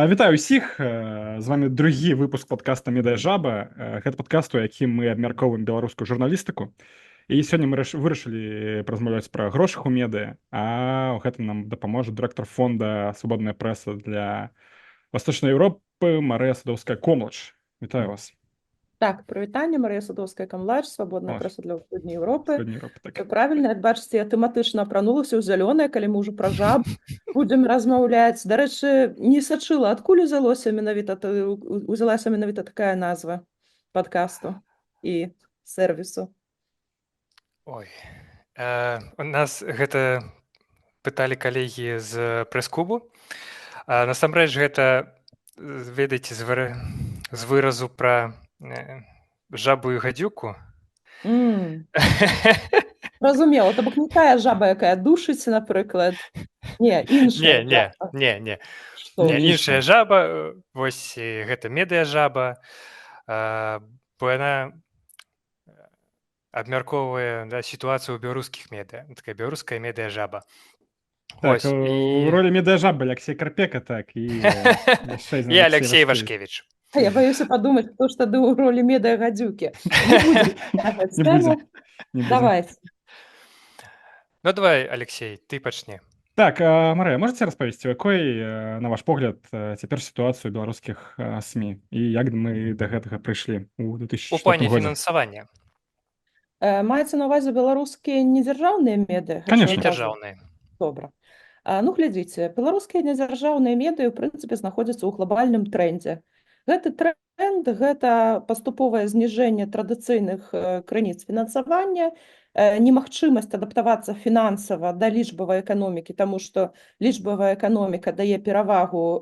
Вітаю ўсіх. З вами другі выпуск подкаста «Медыяжаба». Гэта падкаст, у якім мы абмяркоўваем беларускую журналістыку. І сёння мы вырашылі паразмаўляць пра грошах у медыа, а ў гэтым нам дапаможа дырэктар фонда «Свабодная прэса» для Восточнай Еўропы Марыя Садоўская-Комлач. Вітаю вас. Так, прывітанне, Марыя Садоўская-Камлач, свабодная Малач. прэса для ўсходняй Еўропы. Усходняй Еўропы, так. Правільна, як бачыце, я тэматычна апранулася ў зялёнае, калі мы ўжо пра жаб будзем размаўляць. Дарэчы, не сачыла, адкуль узялася менавіта такая назва падкасту і сервісу. Ой, у нас гэта пыталі калегі з прэс-клубу. Насамрэч гэта, ведаеце, з выразу пра жабу і гадзюку. Разумела, то бок не тая жаба, якая душыць, напрыклад. Не, іншая. Не, іншая жаба, вось гэта медыяжаба, бо яна абмяркоўвае сітуацыю ў беларускіх медыа, такая беларуская медыяжаба. Так, у ролі медыяжабы Алексей Карпека, так, і Алексей Вашкевіч. Я боюся падумаць, хто ж тады ў ролі медыа-гадзюкі. Не будзем. Давайте. Ну, давай, Алексей, ты пачни. Так, Марыя, можаце распавесці, якой, на ваш погляд, цяпер сітуацыю беларускіх СМІ і як мы да гэтага прыйшлі ў 2004 годзе? У плане фінансавання. Маецца на ўвазе беларускія недзяржаўныя медыа? Конечно. Недзяржаўныя. Добра. Ну, глядзіце, беларускія недзяржаўныя медыа, ў прынцыпе, знаходзяцца ў глобальным трэндзе. Гэты трэнд, гэта паступовае зніжэнне традыцыйных крыніц фінансавання, немагчымасць адаптавацца фінансава да лічбавай эканомікі, таму што лічбавая эканоміка дае перавагу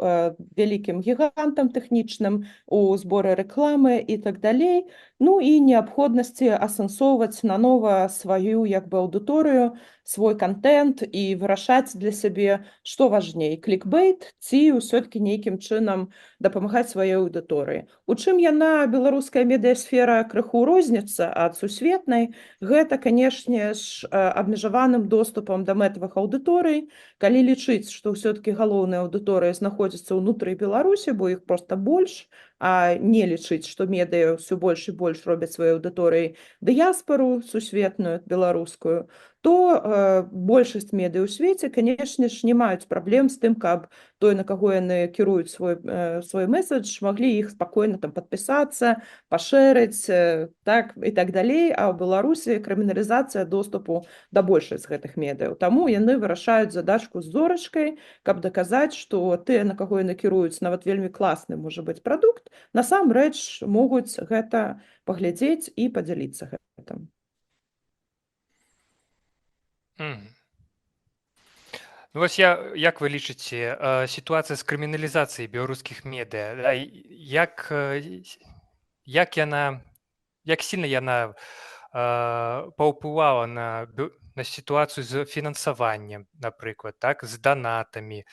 вялікім гігантам тэхнічным у зборы рэкламы і так далей. Ну і неабходнасці асэнсоўваць нанова сваю аўдыторыю, свой контент і вырашаць для сябе, што важней, клікбейт ці ўсё-такі нейкім чынам дапамагаць сваёй аўдыторыі. У чым яна, беларуская медыасфера, крыху розніцца ад сусветнай, гэта, канешне ж, абмежаваным доступам да мэтавых аўдыторый. Калі лічыць, што ўсё-такі галоўная аўдыторыя знаходзіцца ўнутры Беларусі, бо іх проста больш, а не лічыць, што медыа ўсё больш і больш робяць сваёй аўдыторыяй дыяспару сусветную, беларускую, то большасць медыа ў свеце, канешне ж, не маюць праблем з тым, каб той, на каго яны кіруюць свой месседж, маглі іх спакойна там падпісацца, пашэрыць, так і так далей. А ў Беларусі крыміналізацыя доступу да большасць гэтых медыяў. Таму яны вырашаюць задачку з зорачкай, каб даказаць, што тыя, на каго яны кіруюць, нават вельмі класны можа быць прадукт, насамрэч могуць гэта паглядзець і падзяліцца гэтым. Ну, вось як вы лічыце, сітуацыя з крыміналізацыяй беларускіх медыа, як сильна яна паўплывала на сітуацыю з фінансаваннем, напрыклад, так, з данатамі,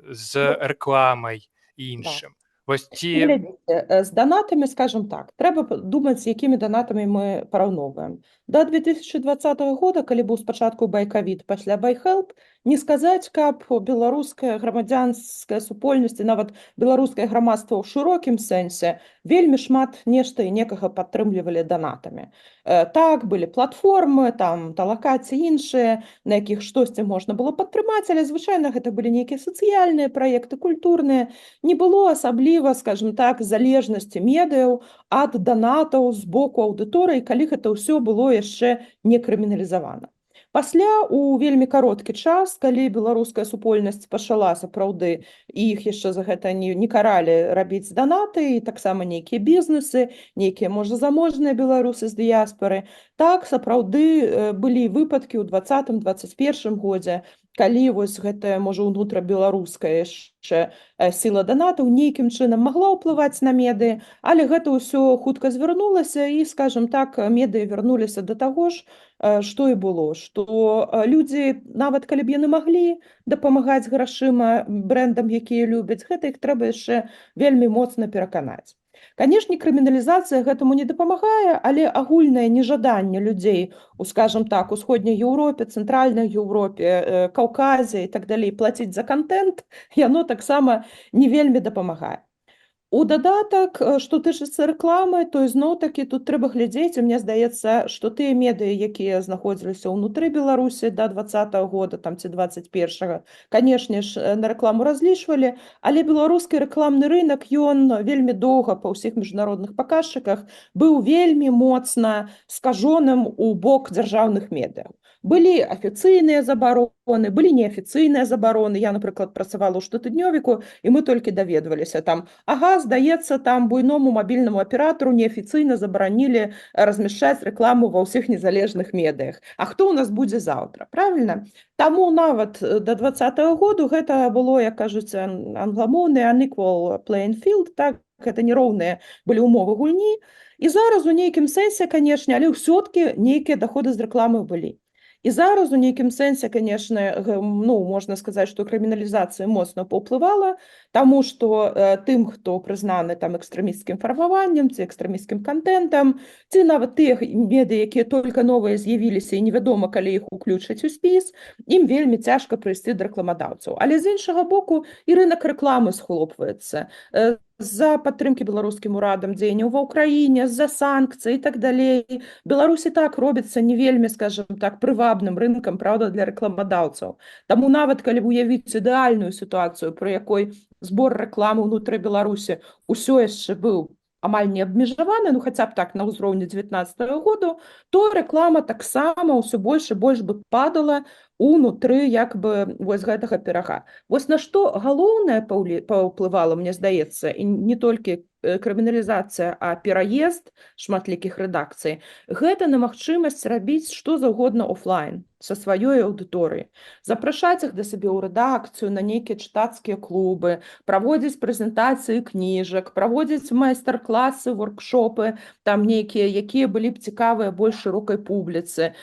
з рэкламай і іншым? Вось ці... З данатамі, скажем так, трэба думаць, з якімі данатамі мы параўноўваем. Да 2020 года, калі быў спачатку байкавід, пасля байхелп, не сказаць, каб беларуская грамадзянская супольнасць, нават беларускае грамадства ў шырокім сэнсе, вельмі шмат нешта і некага падтрымлівалі данатамі. Так, былі платформы, там, талакаці іншыя, на якіх штосьці можна было падтрымаць, але звычайна гэта былі нейкія сацыяльныя праекты, культурныя. Не было асабліва, скажем так, залежнасці медыяў ад данатаў з боку аўдыторыі, калі гэта ўсё было яшчэ не крыміналізавана. Пасля, у вельмі кароткі час, калі беларуская супольнасць пачала сапраўды, і іх яшчэ за гэта не каралі рабіць данаты, і таксама нейкія бізнесы, нейкія, можа, заможныя беларусы з дыяспары, так, сапраўды былі выпадкі ў 2020-2021 годзе, калі вось гэтая, можа, унутрабеларуская яшчэ сіла данатаў нейкім чынам магла ўплываць на медыа, але гэта ўсё хутка звярнулася і, скажем так, медыа вярнуліся да таго ж, што і было, што людзі, нават калі б яны маглі дапамагаць грашыма брэндам, якія любяць, гэта іх трэба яшчэ вельмі моцна пераканаць. Канешне, крыміналізацыя гэтаму не дапамагае, але агульнае нежаданне людзей у, скажем так, усходняй Еўропе, цэнтральнай Еўропе, Каўказе і так далей плаціць за контент, яно таксама не вельмі дапамагае. У дадатак, што тычыцца рэкламы, то ізноў-такі тут трэба глядзець, і мне здаецца, што тыя медыі, якія знаходзіліся ўнутры Беларусі да 20-го года там, ці 21-го, канешне ж, на рэкламу разлічвалі, але беларускі рэкламны рынок, ён вельмі доўга па ўсіх міжнародных паказчыках быў вельмі моцна скажоным у бок дзяржаўных медыяў. Былі афіцыйныя забароны, былі неафіцыйныя забароны. Я, напрыклад, працавала ў штотыднёвіку, і мы толькі даведваліся там, ага, здаецца, там буйному мабільнаму аператару неафіцыйна забаранілі размяшчаць рэкламу ва ўсіх незалежных медыях. А хто ў нас будзе заўтра, правільна? Таму нават да 20-го году гэта было, як кажуць, англамоўны unequal playing field, так, гэта нероўныя былі ўмовы гульні. І зараз у нейкім сэнсе, канешне, але ўсё-ткі нейкія даходы з рэкламы былі. І зараз у нейкім сэнсе, канешне, ну, можна сказаць, што крыміналізацыя моцна паўплывала, таму што тым, хто прызнаны там экстрэмісцкім фармаваннем ці экстрэмісцкім контентам, ці нават тыя медыі, якія толькі новыя з'явіліся і невядома, калі іх уключаць у спіс, ім вельмі цяжка прыйсці да рэкламадаўцаў. Але з іншага боку і рынок рэкламы схлопваецца. З-за падтрымкі беларускім урадам дзеянняў ва ўкраіне, з-за санкцый і так далей. Беларусь і так робіцца не вельмі, скажем так, прывабным рынкам, правда, для рэкламадаўцаў. Таму нават калі уявіць ідэальную сітуацыю, пры якой збор рэкламы ўнутры Беларусі ўсё яшчэ быў амаль не абмежаваны, ну хаця б так на ўзроўні 19-го году, то рэклама таксама ўсё больш і больш бы падала унутры як бы вось гэтага пірага. Вось на што галоўнае паўплывала, мне здаецца, і не толькі крыміналізацыя, а пераезд шматлікіх рэдакцый, гэта на магчымасць рабіць што заўгодна офлайн са сваёй аўдыторыяй. Запрашаць іх да сабе ў рэдакцыю, на нейкія чытацкія клубы, праводзіць прэзентацыі кніжак, праводзіць майстар-класы, воркшопы, там нейкія, якія былі б цікавыя больш шырокай публіцы,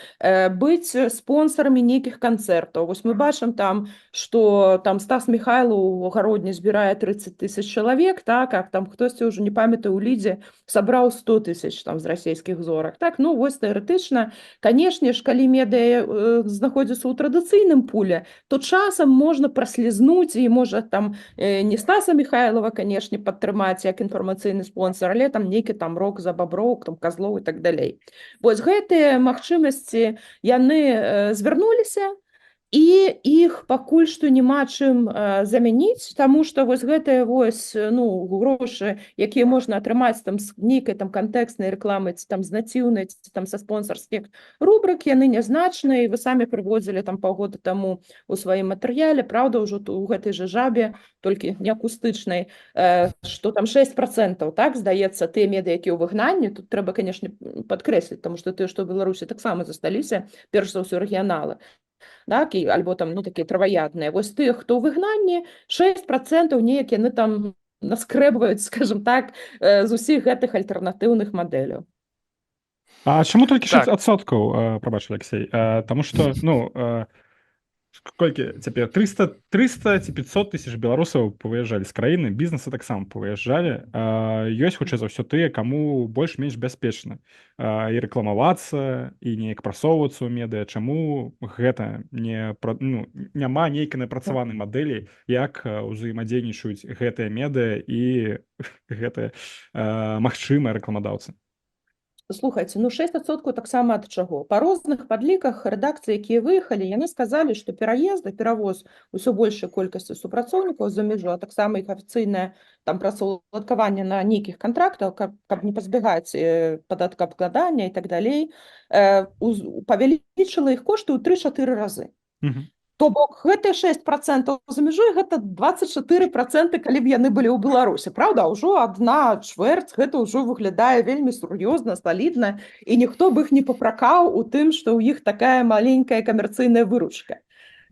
быць спонсарамі нейкіх канцэртаў. Вось мы бачым там, што там Стас Михайлаў у гародні збірае 30 000 чалавек, так, а там хтосьці ўжо не памятаю у Лідзе сабраў 100 000 там з расійскіх зорак. Так, ну вось тэарэтычна, канешне ж, калі медыа знаходзіцца ў традыцыйным пуле, то часам можна праслізнуць і можа там не Стаса Михайлова, канешне, падтрымаць як інфармацыйны спонсор, але там нейкі там рок за баброў, там Казлоў і так далей. Вось гэтыя магчымасці яны звярнуліся, і іх пакуль што няма чым замяніць, таму што вось гэтыя вось, ну, грошы, якія можна атрымаць там з нейкай там кантэкстнай рэкламы, ці там з націўнай, ці там са спонсарскіх рубрык, яны нязначныя, і вы самі прыводзілі там паўгода таму у сваім матэрыяле, праўда, ўжо у гэтай жа жабе, толькі не акустычнай, што там 6%, так, здаецца, тыя медыі, якія ў выгнанні, тут трэба, канешне, падкрэсліць, таму што тыя, што ў Беларусі таксама засталіся, перш за ўсё рэгіяналы, так, і, альбо там, ну, такія траваядныя. Вось тых, хто ў выгнанні, 6% неяк яны там наскрэбваюць, скажем так, з усіх гэтых альтэрнатыўных мадэляў. А чаму толькі Так. 6%, прабач, Алексей? Таму што, ну, колькі цяпер 300 ці 500 тысяч беларусаў павыязджалі з краіны, бізнесы таксама павыязджалі. Ёсць, хутчэй за ўсё, тыя, каму больш-менш бяспечна і рэкламавацца, і неяк прасоўвацца ў медыа. Чаму гэта няма нейкай напрацаванай мадэлі, як узаемадзейнічаюць гэтыя медыа і гэтыя магчымыя рэкламадаўцы? Слухайце, ну 6% таксама ад чаго? Па розных падліках рэдакцыі, якія выехалі, яны сказалі, што перавоз усё большай колькасці супрацоўнікаў за мяжу, а таксама іх афіцыйнае там працаўладкаванне на нейкіх кантрактах, каб не пазбягаць падаткаабкладання і так далей, павялічыла іх кошты ў 3-4 разы. То бок, гэтыя 6% за мяжой, гэта 24%, калі б яны былі ў Беларусі. Праўда, ўжо 1/4, гэта ўжо выглядае вельмі сур'ёзна, салідна, і ніхто б іх не папракаў у тым, што ў іх такая маленькая камерцыйная выручка.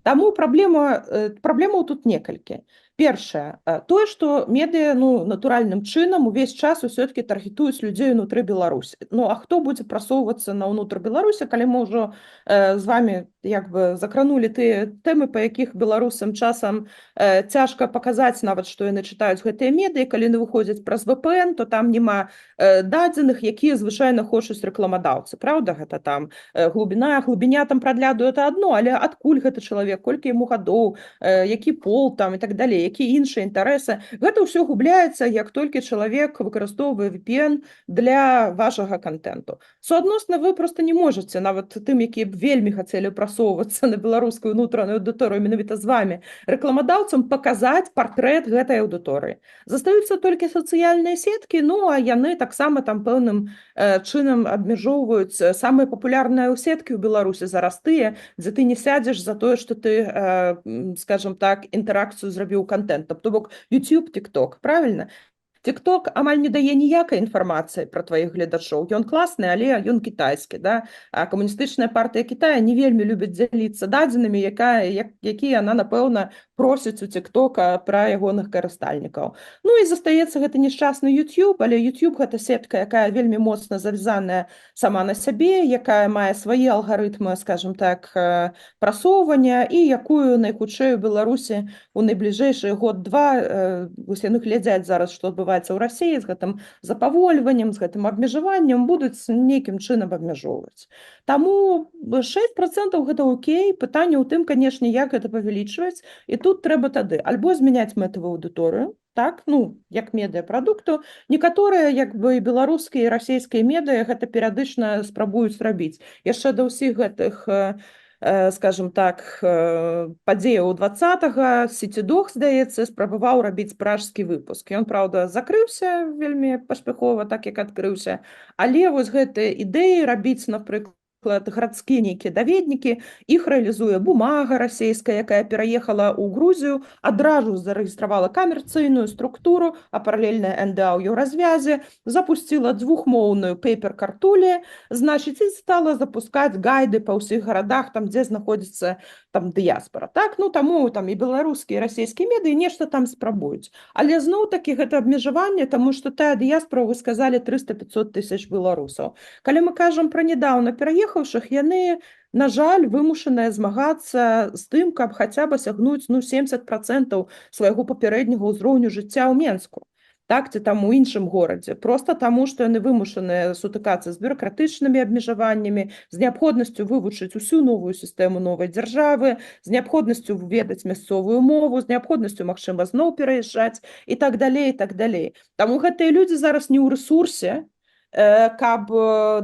Таму праблемаў тут некалькі. Першае, тое, што медыа, ну, натуральным чынам увесь час усё-такі таргетуюць людзей унутры Беларусі. Ну, а хто будзе прасоўвацца на ўнутр Беларусі, калі мы ўжо з вамі як бы закранулі тыя тэмы, па якіх беларусам часам цяжка паказаць нават, што яны чытаюць гэтыя медыі. Калі яны выходзяць праз VPN, то там няма дадзеных, якія звычайна хочуць рэкламадаўцы. Праўда, гэта там глыбіня там прагляду это адно, але адкуль гэты чалавек, колькі яму гадоў, які пол там і так далей, якія іншыя інтарэсы. Гэта ўсё губляецца, як толькі чалавек выкарыстоўвае VPN для вашага контенту. Суадносна вы просто не можете, нават тым, якія б вельмі хацелі прасоўвацца на беларускую ўнутраную аўдыторыю менавіта з вами, рэкламадаўцам паказаць партрэт гэтай аўдыторыі. Застаюцца толькі сацыяльныя сеткі, ну а яны таксама там пэўным чынам абмяжоўваюць самыя папулярныя сеткі ў Беларусі зараз тыя, дзе ты не сядзеш за тое, што ты, скажем так, інтэракцыю зрабіў контент. То бок YouTube, TikTok, правильно? TikTok амаль не дае ніякай інфармацыі пра тваіх гледачоў. Ён класны, але ён кітайскі, да? А камуністычная партыя Кітая не вельмі любіць дзяліцца дадзенымі, якія яна, напэўна, просіць у TikTok пра ягоных карыстальнікаў. Ну і застаецца гэты нешчасны YouTube, але YouTube гэта сетка, якая вельмі моцна завязаная сама на сябе, якая мае свае алгарытмы, скажем так, прасоўвання і якую найхутчэй у Беларусі у найбліжэйшы год-два, вось яны глядзяць зараз, што адбываецца ў Расіі з гэтым запавольваннем, з гэтым абмежаваннем, будуць нейкім чынам абмяжоўваць. Таму 6% гэта окей, пытанне ў тым, канешне, як гэта павялічваць, і тут трэба тады альбо змяняць мэтавую аўдыторыю, так, ну, як медыапрадукту. Некаторыя, як бы, беларускія і расійскія медыа гэта перыядычна спрабуюць рабіць. Яшчэ да ўсіх гэтых скажем так, падзеяў 20-го, Сітідох, здаецца, спрабаваў рабіць пражскі выпуск. Ён, праўда, закрыўся вельмі паспяхова, так як адкрыўся, але вось гэтыя ідэі рабіць, напрыклад, гарадскія нейкія даведнікі, іх рэалізуе Бумага расійская, якая пераехала ў Грузію, адразу зарэгістравала камерцыйную структуру, а паралельна НДА ў еўразвязе, запусціла двухмоўную пейпер-картулі, значыць, і стала запускаць гайды па ўсіх гарадах, там, дзе знаходзіцца там дыяспара. Так? Ну, таму там і беларускія, і расійскія медыі нешта там спрабуюць. Але зноў-такі гэта абмежаванне, таму што тая дыяспара, вы сказалі, 300-500 тысяч беларусаў. Калі мы кажам пра нядаўна пераехаўшых, яны, на жаль, вымушаныя змагацца з тым, каб хаця б асягнуць 70% свайго папярэдняга ўзроўню жыцця ў Менску. Так, ці там у іншым горадзе. Проста таму, што яны вымушаныя сутыкацца з бюракратычнымі абмежаваннямі, з неабходнасцю вывучыць усю новую сістэму новай дзяржавы, з неабходнасцю ведаць мясцовую мову, з неабходнасцю, магчыма, зноў пераязджаць і так далей, і так далей. Таму гэтыя людзі зараз не ў рэсурсе, каб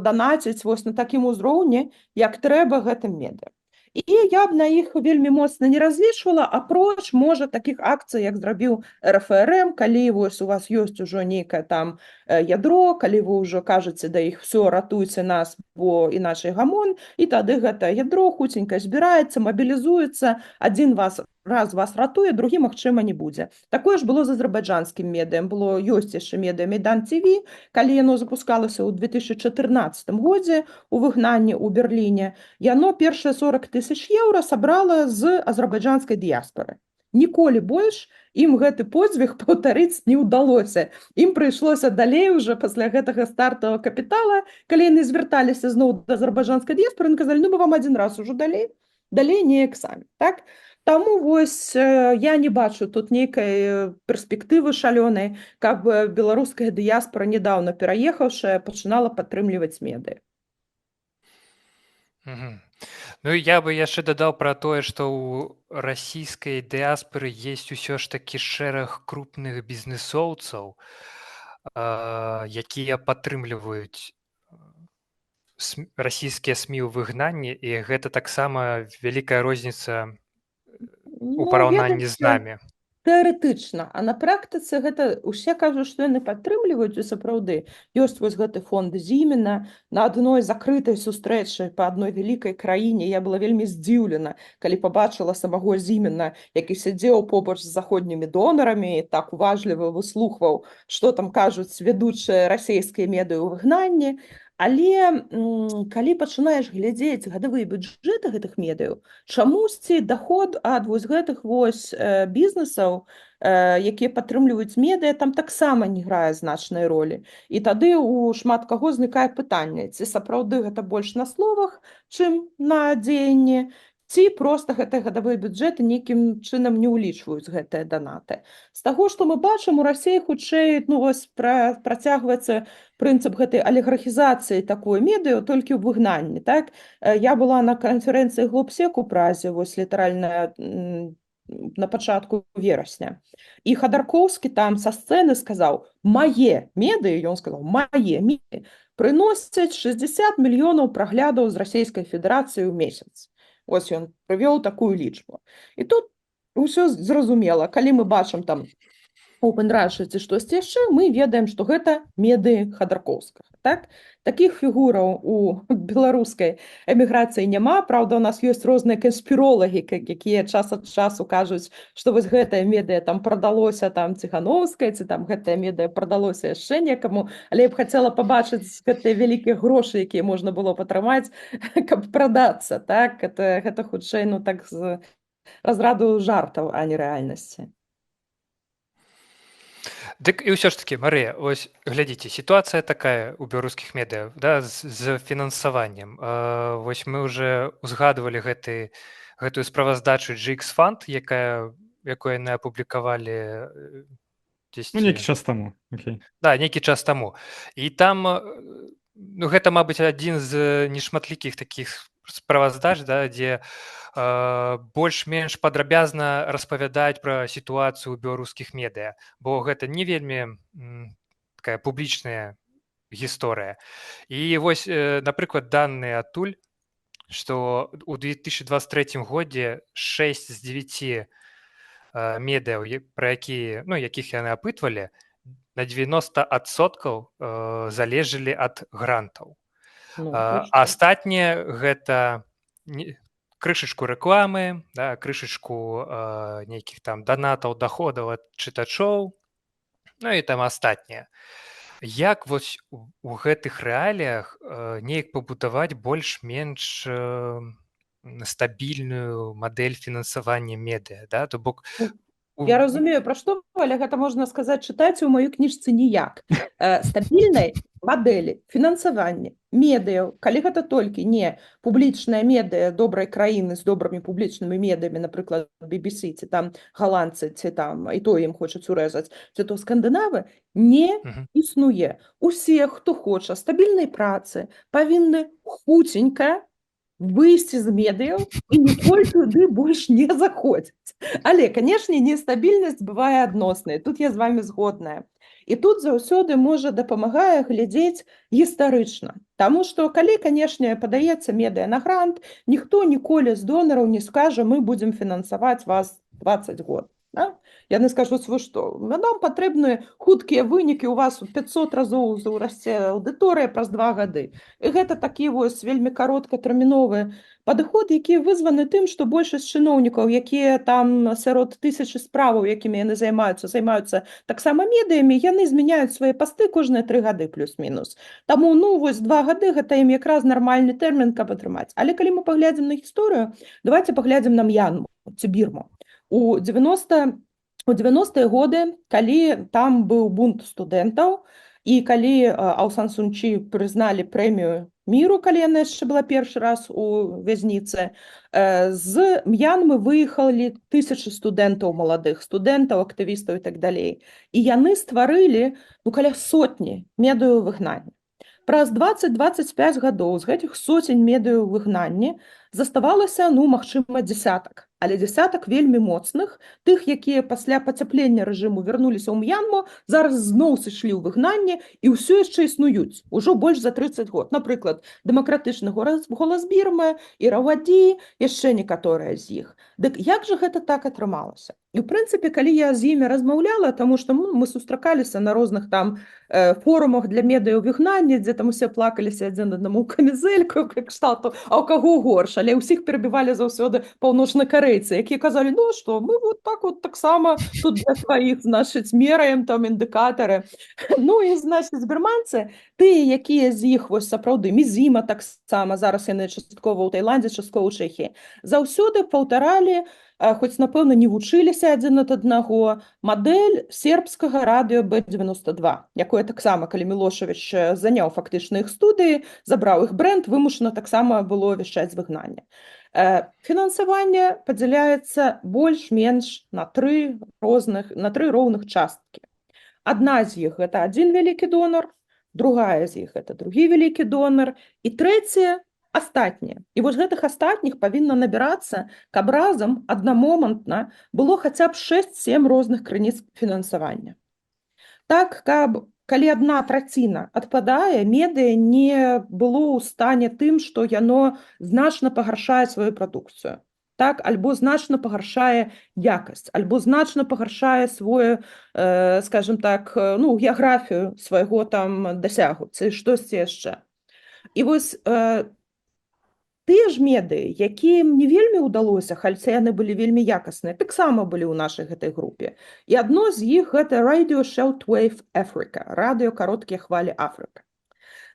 данаціць вось на такім узроўні, як трэба гэтым медыа. І я б на іх вельмі моцна не разлічвала, апроч, можа, такіх акцый, як зрабіў РФРМ, калі вось у вас ёсць ужо нейкае там ядро, калі вы ўжо кажаце да іх: «Всё, ратуйце нас, бо іначай гамон», і тады гэта ядро хуценька збіраецца, мабілізуецца, адзін раз вас ратуе, другі, магчыма, не будзе. Такое ж было з азербайджанскім медыям. Ёсць яшчэ медыа Майдан ТВ, калі яно запускалася ў 2014 годзе у выгнанні ў Берліне, яно першыя 40 тысяч еўра сабрала з азербайджанскай дыяспары. Ніколі больш ім гэты подзвіг паўтарыць не ўдалося. Ім прыйшлося далей уже пасля гэтага стартавага капітала, калі яны звярталіся зноў да азербайджанскай дыяспары, яны казалі: «Ну, мы вам адзін раз ужо далей неяк самі». Так? Таму вось я не бачу тут нейкай перспектывы шалёнай, каб беларуская дыяспара, нядаўна пераехаўшая, пачынала падтрымліваць медыа. Ну, я бы яшчэ дадаў пра тое, што ў расійскай дыяспары ёсць усё ж такі шэраг крупных бізнэсоўцаў, якія падтрымліваюць расійскія СМІ ў выгнанні, і гэта таксама вялікая розніца у параўнанні з намі. Тэарэтычна, а на практыцы гэта усе кажуць, што яны падтрымліваюць, і сапраўды ёсць вось гэты фонд Зіміна. На адной закрытай сустрэчы па адной вялікай краіне я была вельмі здзіўлена, калі пабачыла самого Зіміна, які сядзеў побач з заходнімі донарамі і так уважліва выслухваў, што там кажуць вядучыя расійскія медыа ў выгнанні. Але калі пачынаеш глядзець гадавыя бюджэты гэтых медыяў, чамусьці даход ад вось гэтых вось бізнесаў, якія падтрымліваюць медыа, там таксама не грае значнай ролі. І тады у шмат каго знікае пытанне, ці сапраўды гэта больш на словах, чым на дзеянні, ці проста гэтыя гадавыя бюджэты нейкім чынам не ўлічваюць гэтыя данаты. З таго, што мы бачым, у Расіі хутчэй працягваецца прынцып гэтай алігархізацыі такой медыю толькі ў выгнанні. Так? Я была на канферэнцыі Глобсек у Празе, вось літаральна на пачатку верасня. І Хадаркоўскі там са сцэны сказаў: «Мае медыі», ён сказаў, «мае медыі прыносяць 60 мільёнаў праглядаў з Расійскай Федэрацыі ў месяц». Ось ён прывёў такую лічбу. І тут ўсё зразумела. Калі мы бачым там Open Russia ці штосьці яшчэ, мы ведаем, што гэта медыі Хадаркоўскага. Так? Такіх фігураў у беларускай эміграцыі няма. Праўда, у нас ёсць розныя канспіролагі, якія час ад часу кажуць, што вось гэтая медыя там прадалося там Ціхановскай, ці там гэтая медыя прадалося яшчэ некаму. Але я б хацела пабачыць гэтыя вялікія грошы, якія можна было патрымаць, каб прадацца. Так? Гэта хутчэй так з разраду жартаў, а не рэальнасці. Дык і ўсё ж такі, Марыя, ось глядзіце, сітуацыя такая ў беларускіх медыа, да, з фінансаваннем. Вось мы ўжо узгадвалі гэтую справаздачу GX Fund, якую яны апублікавалі Ну, нейкі час таму. Okay. Да, нейкі час таму. І там, гэта, мабыць, адзін з нешматлікіх такіх справаздач, да, дзе больш-менш падрабязна распавядаюць пра сітуацыю ў беларускіх медыа, бо гэта не вельмі такая публічная гісторыя. І вось, напрыклад, даныя адтуль, што ў 2023 годзе 6 з 9 медыяў, пра якіх яны апытвалі, на 90% залежалі ад грантаў. Астатнія гэта крышачку рэкламы, да, крышачку нейкіх там данатаў, даходаў ад чытачоў, ну і там астатнія. Як вось у гэтых рэаліях неяк пабудаваць больш-менш стабільную мадэль фінансавання медыа, да? То бок я разумею, пра што, але гэта можна сказаць, чытаць у маёй кніжцы ніяк. Стабільнай мадэлі фінансавання медыяў, калі гэта толькі не публічная медыя добрай краіны з добрымі публічнымі медыямі, напрыклад, BBC, ці там галандцы, ці там і то ім хочуць урэзаць, ці то скандынавы, не існуе. Усе, хто хоча стабільнай працы, павінны хуценька выйсці з медыяў і ніколі туды больш не заходзіць. Але, канешне, нестабільнасць бывае адносная. Тут я з вами згодная. І тут заўсёды можа дапамагае глядзець гістарычна. Таму што, калі, канешне, падаецца медыа на грант, ніхто ніколі з донараў не скажа, мы будзем фінансаваць вас 20 год. Да? Яны скажуць, вы што, нам патрэбны хуткія вынікі, у вас 500 разоў ўрасце аўдыторыя праз 2 гады. І гэта такі вось вельмі кароткатэрміновы падыход, які вызваны тым, што большасць чыноўнікаў, якія там сярод тысячы справаў, якімі яны займаюцца таксама медыямі, яны змяняюць свае пасты кожныя 3 гады плюс-мінус. Таму, вось 2 гады гэта ім якраз нармальны тэрмін, каб атрымаць. Але калі мы паглядзім на гісторыю, давайте паглядзім на М'янму ці Бірму. У 90-е годы, калі там быў бунт студэнтаў, і калі Аў Сан Су Чі прызналі прэмію міру, калі яна яшчэ была першы раз у вязніцы, з М'янмы выехалі 1000 студэнтаў маладых, студэнтаў, актывістаў і так далей. І яны стварылі каля сотні медыяў выгнання. Праз 20-25 гадоў з гэтых соцень медыяў выгнання заставалася, магчыма, дзесятак. Але дзесятак вельмі моцных, тых, якія пасля пацяплення рэжыму вярнуліся ў М'янму, зараз зноў сышлі ў выгнанне і ўсё яшчэ існуюць, ужо больш за 30 год. Напрыклад, дэмакратычны голас Бірмы, Іраваді, яшчэ некаторыя з іх. Дык як жа гэта так атрымалася? І, ў прынцыпе, калі я з імі размаўляла, таму што мы сустракаліся на розных там форумах для медыяў выгнання, дзе там усе плакаліся адзін аднаму камізэльку, кшталту, а ў каго горш, але ўсіх перабівалі заўсёды паўночнакарэйцы, якія казалі, што мы вот таксама тут для сваіх, значыць, мераем там індыкатары. І, значыць, бірманцы, тыя, якія з іх, вось сапраўды, Мізіма таксама, зараз яны часткова ў Таіландзе, часткова ў Чэхіі, заўсёды паўтаралі, хоць, напэўна, не вучыліся адзін ад аднаго, мадэль сербскага радыё Б-92, якое таксама, калі Мілошавіч заняў фактычна іх студыі, забраў іх брэнд, вымушана таксама было вяшчаць выгнанне. Фінансаванне падзяляецца больш-менш на тры роўных часткі. Адна з іх гэта адзін вялікі донар, другая з іх гэта другі вялікі донар і трэцяе астатнія. І вось гэтых астатніх павінна набірацца, каб разам аднамомантна было хаця б 6-7 розных крыніц фінансавання. Так, каб калі 1/3 адпадае, медыа не было ў стане тым, што яно значна пагаршае сваю прадукцыю. Так, альбо значна пагаршае якасць, альбо значна пагаршае свою, скажем так, геаграфію свайго там дасягу, ці штосьці яшчэ. І вось тыя ж медыі, якім не вельмі ўдалося, хаця яны былі вельмі якасныя, таксама былі ў нашай гэтай групе. І адно з іх гэта Radio Shortwave Africa, радыё кароткія хвалі Афрыка.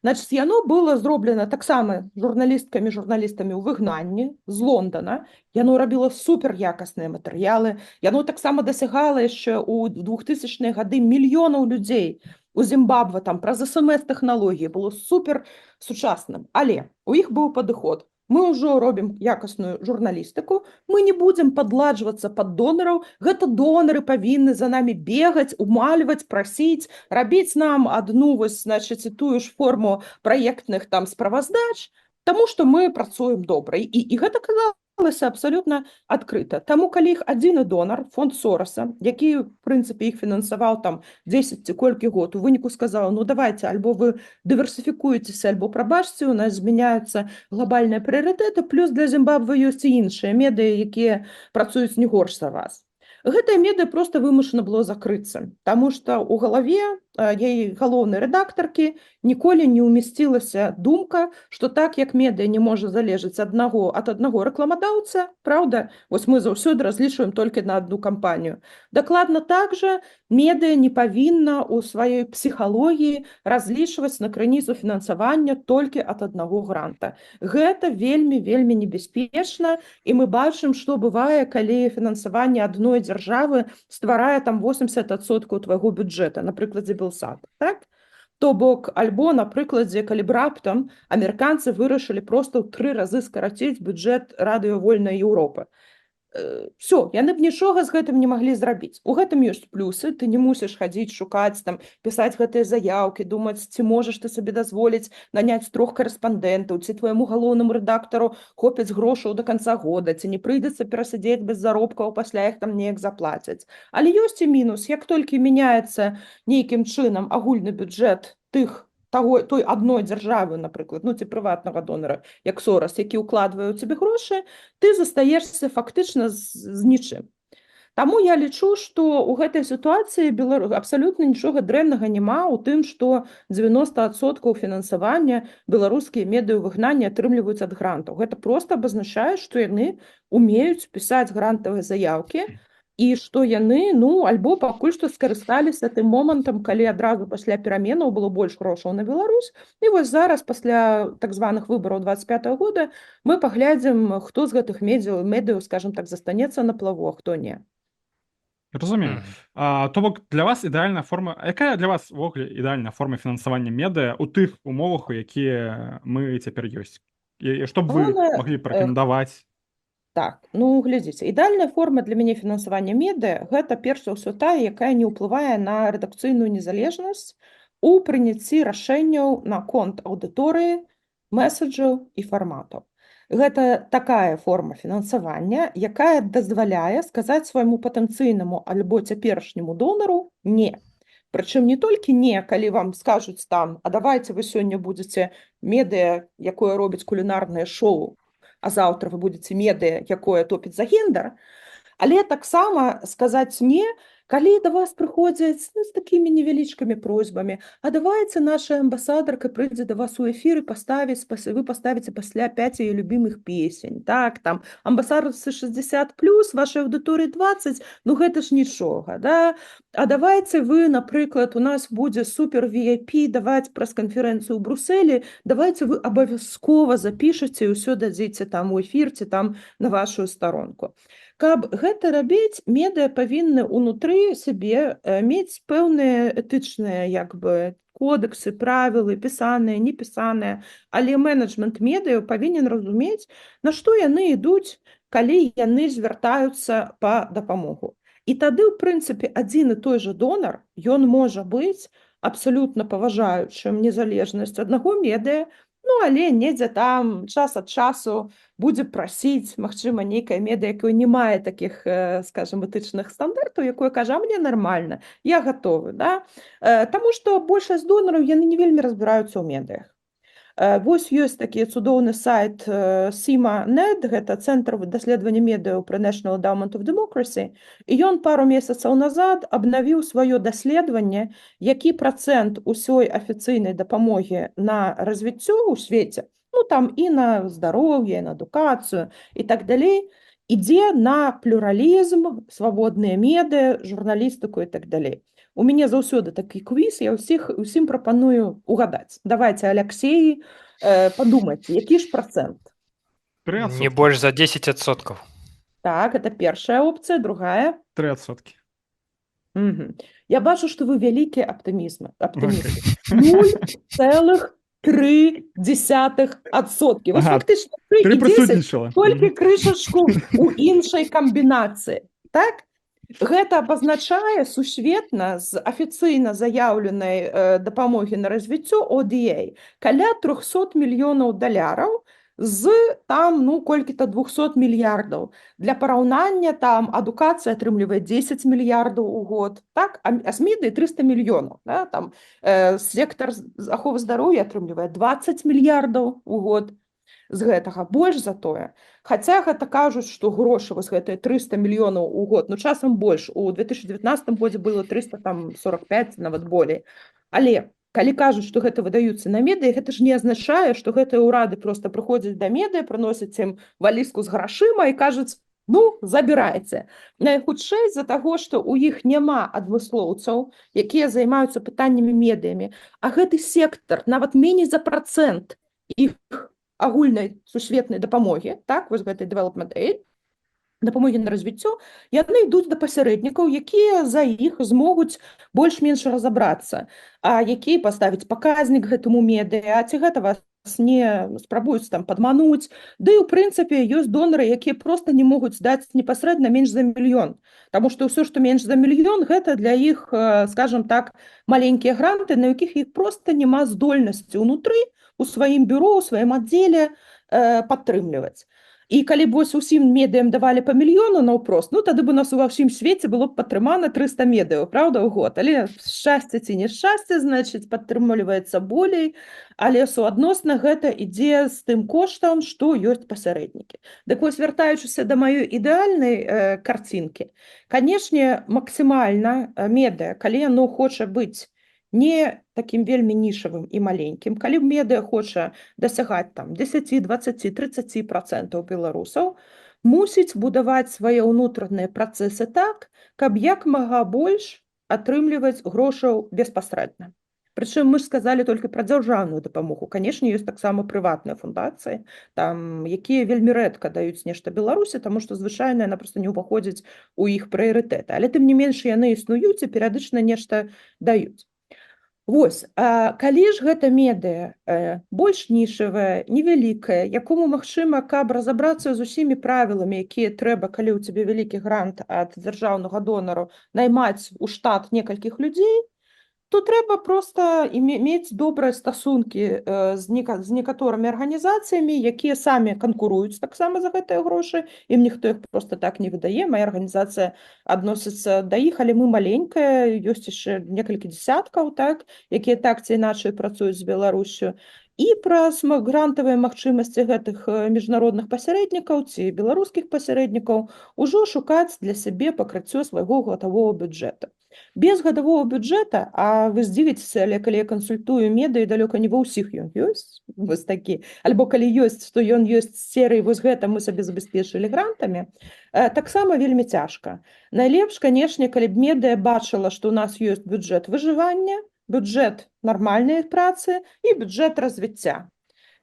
Значыць, яно было зроблена таксама журналістамі ў выгнанні з Лондона. Яно рабіла суперякасныя матэрыялы. Яно таксама дасягала яшчэ ў 2000-е гады мільёнаў людзей. У Зімбабве там праз СМС-тэхналогіі было супер сучасным. Але у іх быў падыход. Мы ўжо робім якасную журналістыку, мы не будзем падладжвацца пад донараў, гэта донары павінны за намі бегаць, умальваць, прасіць, рабіць нам адну тую ж форму праектных там справаздач, таму што мы працуем добра. І гэта казалася абсалютна адкрыта. Таму калі іх адзіны донар, фонд Сораса, які в прынцыпе іх фінансаваў там 10 ці колькі год, у выніку сказаў: ну давайте, альбо вы дыверсіфікуецеся, альбо прабачце, у нас змяняюцца глобальныя прыярытэты, плюс для Зімбабве ёсць і іншыя медыа, якія працуюць не горш за вас. Гэтае медыа проста вымушана было закрыцца, таму што ў галаве яе галоўнай рэдактаркі ніколі не ўмясцілася думка, што так як медыа не можа залежаць ад аднаго рэкламадаўца, праўда, вось мы заўсёды разлічваем толькі на адну кампанію. Дакладна так жа медыа не павінна ў сваёй псіхалогіі разлічваць на крыніцу фінансавання толькі ад аднаго гранта. Гэта вельмі небяспечна, і мы бачым, што бывае, калі фінансаванне адной дзяржавы стварае там 80% твайго бюджэта, на прыкладзе Белсата, так? То бок, альбо на прыкладзе, калі б раптам амерыканцы вырашылі проста ў 3 разы скараціць бюджэт радыё Вольная Еўропа. Все, яны б нічога з гэтым не маглі зрабіць. У гэтым ёсць плюсы, ты не мусіш хадзіць, шукаць, там, пісаць гэтыя заяўкі, думаць, ці можаш ты сабе дазволіць наняць 3 карэспандэнтаў, ці твайму галоўнаму рэдактару хопіць грошаў да канца года, ці не прыйдзецца перасядзець без заробкаў, пасля іх там неяк заплацяць. Але ёсць і мінус, як толькі мяняецца нейкім чынам агульны бюджэт той адной дзяржавы, напрыклад, ці прыватнага донара, як Сорас, які ўкладвае ў цябе грошы, ты застаешся фактычна з нічым. Таму я лічу, што ў гэтай сітуацыі абсалютна нічога дрэннага няма ў тым, што 90% фінансавання беларускія медыа ў выгнанні атрымліваюць ад грантаў. Гэта проста абазначае, што яны умеюць пісаць грантавыя заяўкі, і што яны, альбо пакуль што скарысталіся тым момантам, калі адразу пасля пераменаў было больш грошаў на Беларусь. І вось зараз, пасля так званых выбараў 25-го года, мы паглядзім, хто з гэтых медыаў, скажем так, застанецца на плаву, а хто не. Разумею. То бок для вас ідэальная форма, якая для вас увогуле ідэальная форма фінансавання медыа ў тых умовах, у якія мы цяпер ёсць? І што б вы маглі парэкамендаваць? Так, глядзіце, ідэальная форма для мяне фінансавання медыа – гэта перш за ўсё тая, якая не ўплывае на рэдакцыйную незалежнасць у прыняцці рашэнняў наконт аўдыторыі, месаджаў і фарматаў. Гэта такая форма фінансавання, якая дазваляе сказаць свайму патэнцыйнаму альбо цяперашняму донару «не». Прычым не толькі не, калі вам скажуць там, а давайце вы сёння будзеце медыа, якое робіць кулінарнае шоу, а заўтра вы будзеце медыа, якое топіць за гендер, але таксама сказаць «не», калі да вас прыходзяць з такімі невялічкімі просьбамі, а давайце наша амбасадарка прыйдзе да вас у эфір і вы паставіце пасля 5 яе любімых песень. Так, там, амбасадарцы 60+, вашай аўдыторыі 20, гэта ж нічога, да? А давайце вы, напрыклад, у нас будзе супер VIP даваць прэс-канферэнцыю ў Брусэлі, давайце вы абавязкова запішаце і ўсё дадзіце там у эфір ці там на вашу старонку. Каб гэта рабіць, медыа павінны ўнутры сябе мець пэўныя этычныя кодексы, правілы, пісаныя, не пісаныя, але менеджмент медыяў павінен разумець, на што яны ідуць, калі яны звяртаюцца па дапамогу. І тады, ў прынцыпе, адзін і той жа донар, ён можа быць абсалютна паважаючым незалежнасць аднаго медыа, ну, але недзе там час ад часу будзе прасіць, магчыма, нейкае медыа, якое не мае такіх, скажем, этычных стандартаў, якое кажа, мне нармальна, я гатовы, да? Таму што большасць донараў, яны не вельмі разбіраюцца ў медыях. Вось ёсць такі цудоўны сайт CIMA.net, гэта Цэнтр даследавання медыяў пры National Endowment of Democracy, і ён пару месяцаў назад абнавіў сваё даследаванне, які працэнт усёй афіцыйнай дапамогі на развіццё ў свеце, ну там і на здароўе, на адукацыю і так далей, ідзе на плюралізм, свабодныя медыа, журналістыку і так далей. У мяне заўсёды такі квіз, я усім прапаную угадаць. Давайте, Алексей, подумайце, які ж працэнт? 3%. Не больш за 10%. Так, это першая опцыя, другая? 3%. Угу. Я бачу, што вы вялікія аптымісты. 0,3%. Вось фактычна 3 і 10, толькі крышачку ў іншай камбінацыі. Так? Гэта абазначае сусветна з афіцыйна заяўленай дапамогі на развіццё ODA каля $300 мільёнаў з там, ну, колькі-то 200 мільярдаў. Для параўнання там адукацыя атрымлівае 10 мільярдаў у год, так? А з медыі 300 мільёнаў. Да? Там сектар аховы здароўя атрымлівае 20 мільярдаў у год. З гэтага больш за тое. Хаця гэта кажуць, што грошы вось гэтыя 300 мільёнаў у год, ну часам больш. У 2019 годзе было 345, нават болей. Але калі кажуць, што гэта выдаюцца на медыа, гэта ж не азначае, што гэтыя ўрады проста прыходзяць да медыа, прыносяць ім валізку з грашыма і кажуць, ну, забірайце. Найхутчэй з-за таго, што ў іх няма адмыслоўцаў, якія займаюцца пытаннямі медыямі, а гэты сектар нават меней за працэнт іх агульнай сусветнай дапамогі, так, вось гэтай development aid, дапамогі на развіццё, яны ідуць да пасярэднікаў, якія за іх змогуць больш-менш разабрацца, а які паставіць паказнік гэтаму медыа, ці гэта вас не спрабуюць там падмануць. Ды і ў прынцыпе ёсць донары, якія проста не могуць даць непасрэдна менш за мільён, таму што ўсё, што менш за мільён, гэта для іх, скажем так, маленькія гранты, на якіх іх проста няма здольнасці ўнутры у сваім бюро, у сваім аддзеле падтрымліваць. І калі б вось усім медыям давалі па мільёну наўпрост, ну тады б у нас ува ўсім свеце было б падтрымана 300 медыяў, правда, ў год. Але шчасце ці няшчасце, значыць, падтрымліваецца болей, але суадносна гэта ідзе з тым коштам, што ёсць пасярэднікі. Дык вось, вяртаючыся да маёй ідэальнай карцінкі, канешне, максімальна медыа, калі яно хоча быць не таким вельмі нішавым і маленькім, калі медыа хоча дасягаць там 10, 20, 30% беларусаў, мусіць будаваць свае ўнутраныя працэсы так, каб як мага больш атрымліваць грошаў беспасрэдна. Прычым мы ж сказалі толькі пра дзяржаўную дапамогу. Канешне, ёсць таксама прыватныя фундацыі, там, якія вельмі рэдка даюць нешта Беларусі, таму што звычайна яна проста не ўваходзіць у іх прыярытэты. Але тым не менш яны існуюць і перыядычна нешта даюць. Вось, калі ж гэта медыа больш нішавая, невялікая, якому магчыма, каб разабрацца з усімі правіламі, якія трэба, калі ў цябе вялікі грант ад дзяржаўнага донару, наймаць у штат некалькіх людзей, то трэба проста мець добрыя стасункі з некаторымі арганізацыямі, якія самі канкуруюць таксама за гэтыя грошы, ім ніхто іх проста так не выдае, мая арганізацыя адносіцца да іх, але мы маленькая, ёсць яшчэ некалькі дзесяткаў, так, якія так ці іначай працуюць з Беларусю. І праз грантавыя магчымасці гэтых міжнародных пасярэднікаў ці беларускіх пасярэднікаў ужо шукаць для сябе пакрыццё свайго гадавога бюджэта. Без гадавога бюджэта, а вы здзівіцеся, але калі я кансультую медыа, далёка не ва ўсіх ён ёсць, вось такі, альбо калі ёсць, то ён ёсць з серыі, вось гэта мы сабе забяспечылі грантамі, таксама вельмі цяжка. Найлепш, канешне, калі б медыа бачыла, што ў нас ёсць бюджэт выжывання, бюджэт нармальнай працы і бюджэт развіцця.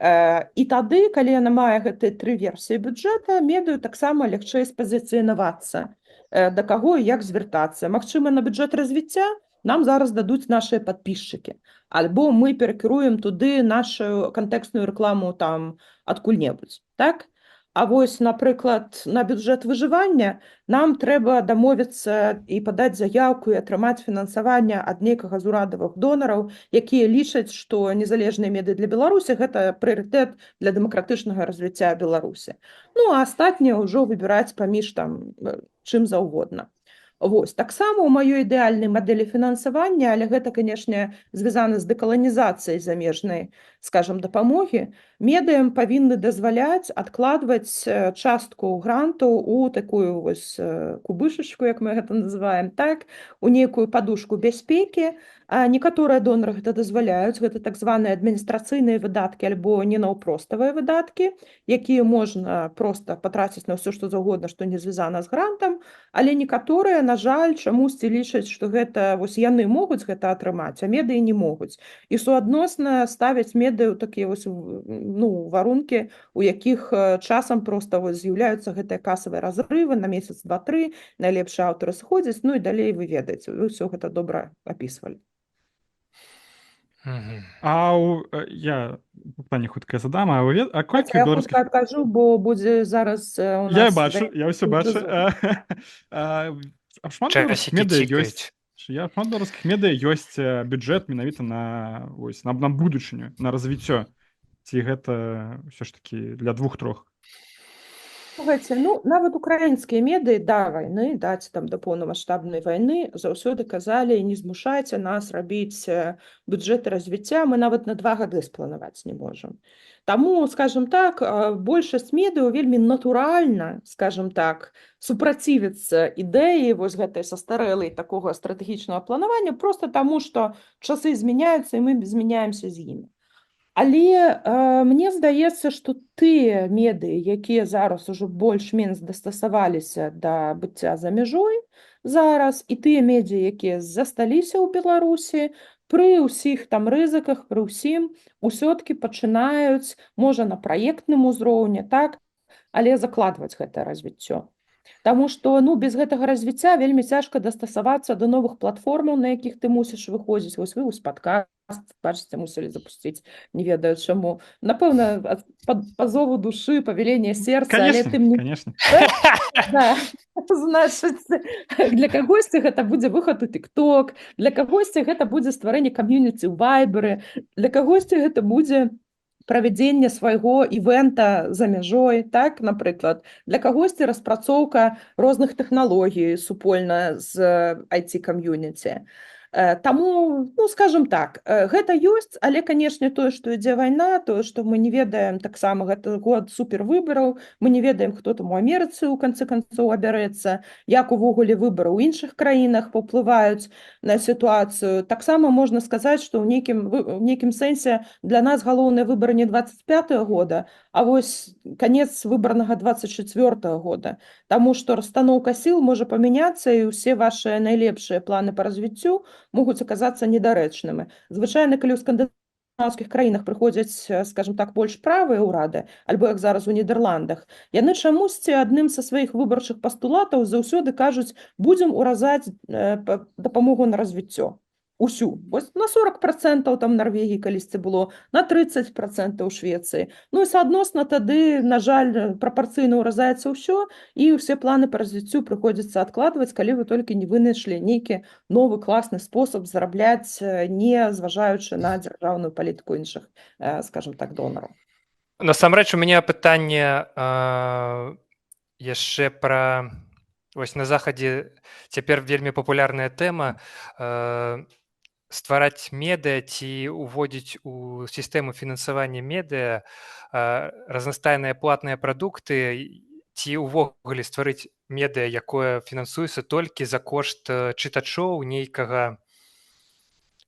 І тады, калі яна мае гэтыя 3 версіі бюджэта, медыю таксама лягчэй спазіцыянавацца, да каго і як звяртацца. Магчыма, на бюджэт развіцця нам зараз дадуць нашыя падпісчыкі, альбо мы перакіруем туды нашу кантэкстную рэкламу там адкуль-небудзь, так? А вось, напрыклад, на бюджэт выжывання нам трэба дамовіцца і падаць заяўку і атрымаць фінансаванне ад нейкага з урадавых донараў, якія лічаць, што незалежныя медыі для Беларусі гэта прыярытэт для дэмакратычнага развіцця Беларусі. Ну, а астатнія ўжо выбіраць паміж там чым заўгодна. Вось, таксама ў маёй ідэальнай мадэлі фінансавання, але гэта, канешне, звязана з дэкаланізацыяй замежнай, скажам, дапамогі, медыям павінны дазваляць адкладваць частку гранту у такую вось кубышачку, як мы гэта называем, так, у нейкую падушку бяспекі. А некаторыя донары гэта дазваляюць, гэта так званыя адміністрацыйныя выдаткі альбо ненаўпроставыя выдаткі, якія можна проста патраціць на ўсё, што заўгодна, што не звязана з грантам, але некаторыя, на жаль, чамусьці лічаць, што гэта вось яны могуць гэта атрымаць, а медыі не могуць. І суадносна ставяць медыі ў такія вось варункі, у якіх часам проста вось з'яўляюцца гэтыя касавыя разрывы на месяц, 2-3, найлепшыя аўтары сходзяць, ну і далей вы ведаеце, вы ўсё гэта добра апісвалі. Я пытанне хуткае задам, а колькі Я беларускіх... хутка адкажу, бо будзе зараз у нас... Я бачу, я ўсё бачу. Шмат беларускіх медыа ёсць. Шмат беларускіх медыа ёсць бюджэт менавіта на будучыню, на развіццё. Ці гэта ўсё ж такі для 2-3? Слухайце, нават украінскія медыі да вайны, да поўнамаштабнай вайны заўсёды казалі, не змушайце нас рабіць бюджэты развіцця, мы нават на 2 гады спланаваць не можам. Таму, скажем так, большасць медыяў вельмі натуральна, скажем так, супрацівіцца ідэі вось гэтай састарэлай такога стратэгічнага планавання, проста таму, што часы змяняюцца і мы змяняемся з імі. Але мне здаецца, што тыя медыі, якія зараз ужо больш-менш дастасаваліся да быцця за мяжой зараз, і тыя медыі, якія засталіся ў Беларусі, пры ўсіх там рызыках, пры ўсім, усё-ткі пачынаюць, можа, на праектным узроўні, так, але закладваць гэтае развіццё. Таму што без гэтага развіцця вельмі цяжка дастасавацца да новых платформаў, на якіх ты мусіш выходзіць. Вось вы падкаст, бачыце, мусілі запусціць, не ведаю чаму. Напэўна, па зову душы, па веленні сэрца, але ты мне... Конечно. Значыць, для кагосьці гэта будзе выхад у TikTok, для кагосьці гэта будзе стварэнне кам'юніці ў Вайберы, для кагосьці гэта будзе правядзенне свайго івэнта за мяжой, так, напрыклад, для кагосьці распрацоўка розных тэхналогій супольна з IT-кам'юніці. Таму, скажем так, гэта ёсць, але, канешне, тое, што ідзе вайна, тое, што мы не ведаем таксама гэты год супервыбараў, мы не ведаем, хто там у Амерыцы ў канцы канцоў абярэцца, як увогуле выбары ў іншых краінах паўплываюць на сітуацыю. Таксама можна сказаць, што ў нейкім сэнсе для нас галоўныя выбары не 25-го года, а вось канец выбарнага 24-го года. Таму што расстаноўка сіл можа памяняцца, і ўсе вашыя найлепшыя планы па развіццю могуць аказацца недарэчнымі. Звычайна, калі ў скандынаўскіх краінах прыходзяць, скажем так, больш правыя ўрады, альбо як зараз у Нідерландах, яны чамусьці адным са сваіх выбарчых пастулатаў заўсёды кажуць, будзем уразаць дапамогу на развіццё. Усю. Вось на 40% там Нарвегіі калісьці было, на 30% у Швецыі. І соадносна тады, на жаль, прапарцыйна ўразаецца ўсё, і ўсе планы па развіццю прыходзіцца адкладваць, калі вы толькі не вынайшлі нейкі новы класны спосаб зарабляць, не зважаючы на дзяржаўную палітыку іншых, скажем так, донараў. Насамрэч, у мяне пытанне яшчэ пра... Вось на Захадзе цяпер вельмі папулярная тэма ствараць медыа ці уводзіць у сістэму фінансавання медыа разнастайныя платныя прадукты ці ўвогуле стварыць медыа, якое фінансуецца толькі за кошт чытачоў нейкага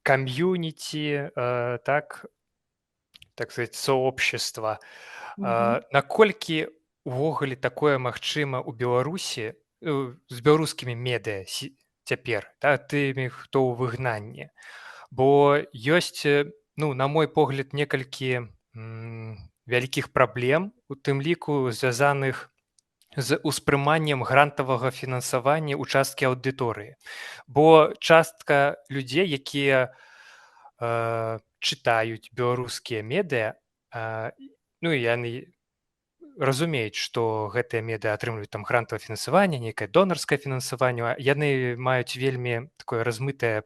кам'юніці, так сказаць, сообщества. Наколькі увогуле такое магчыма ў Беларусі з беларускімі медыа цяпер, тымі, хто ў выгнанні? Бо ёсць, на мой погляд, некалькі вялікіх праблем, у тым ліку звязаных з успрыманнем грантавага фінансавання ў часткі аўдыторыі. Бо частка людзей, якія чытаюць беларускія медыа, ну і яны разумеюць, што гэтыя медыа атрымліваюць там грантавае фінансаванне, нейкае донарскае фінансаванне, яны маюць вельмі такое размытае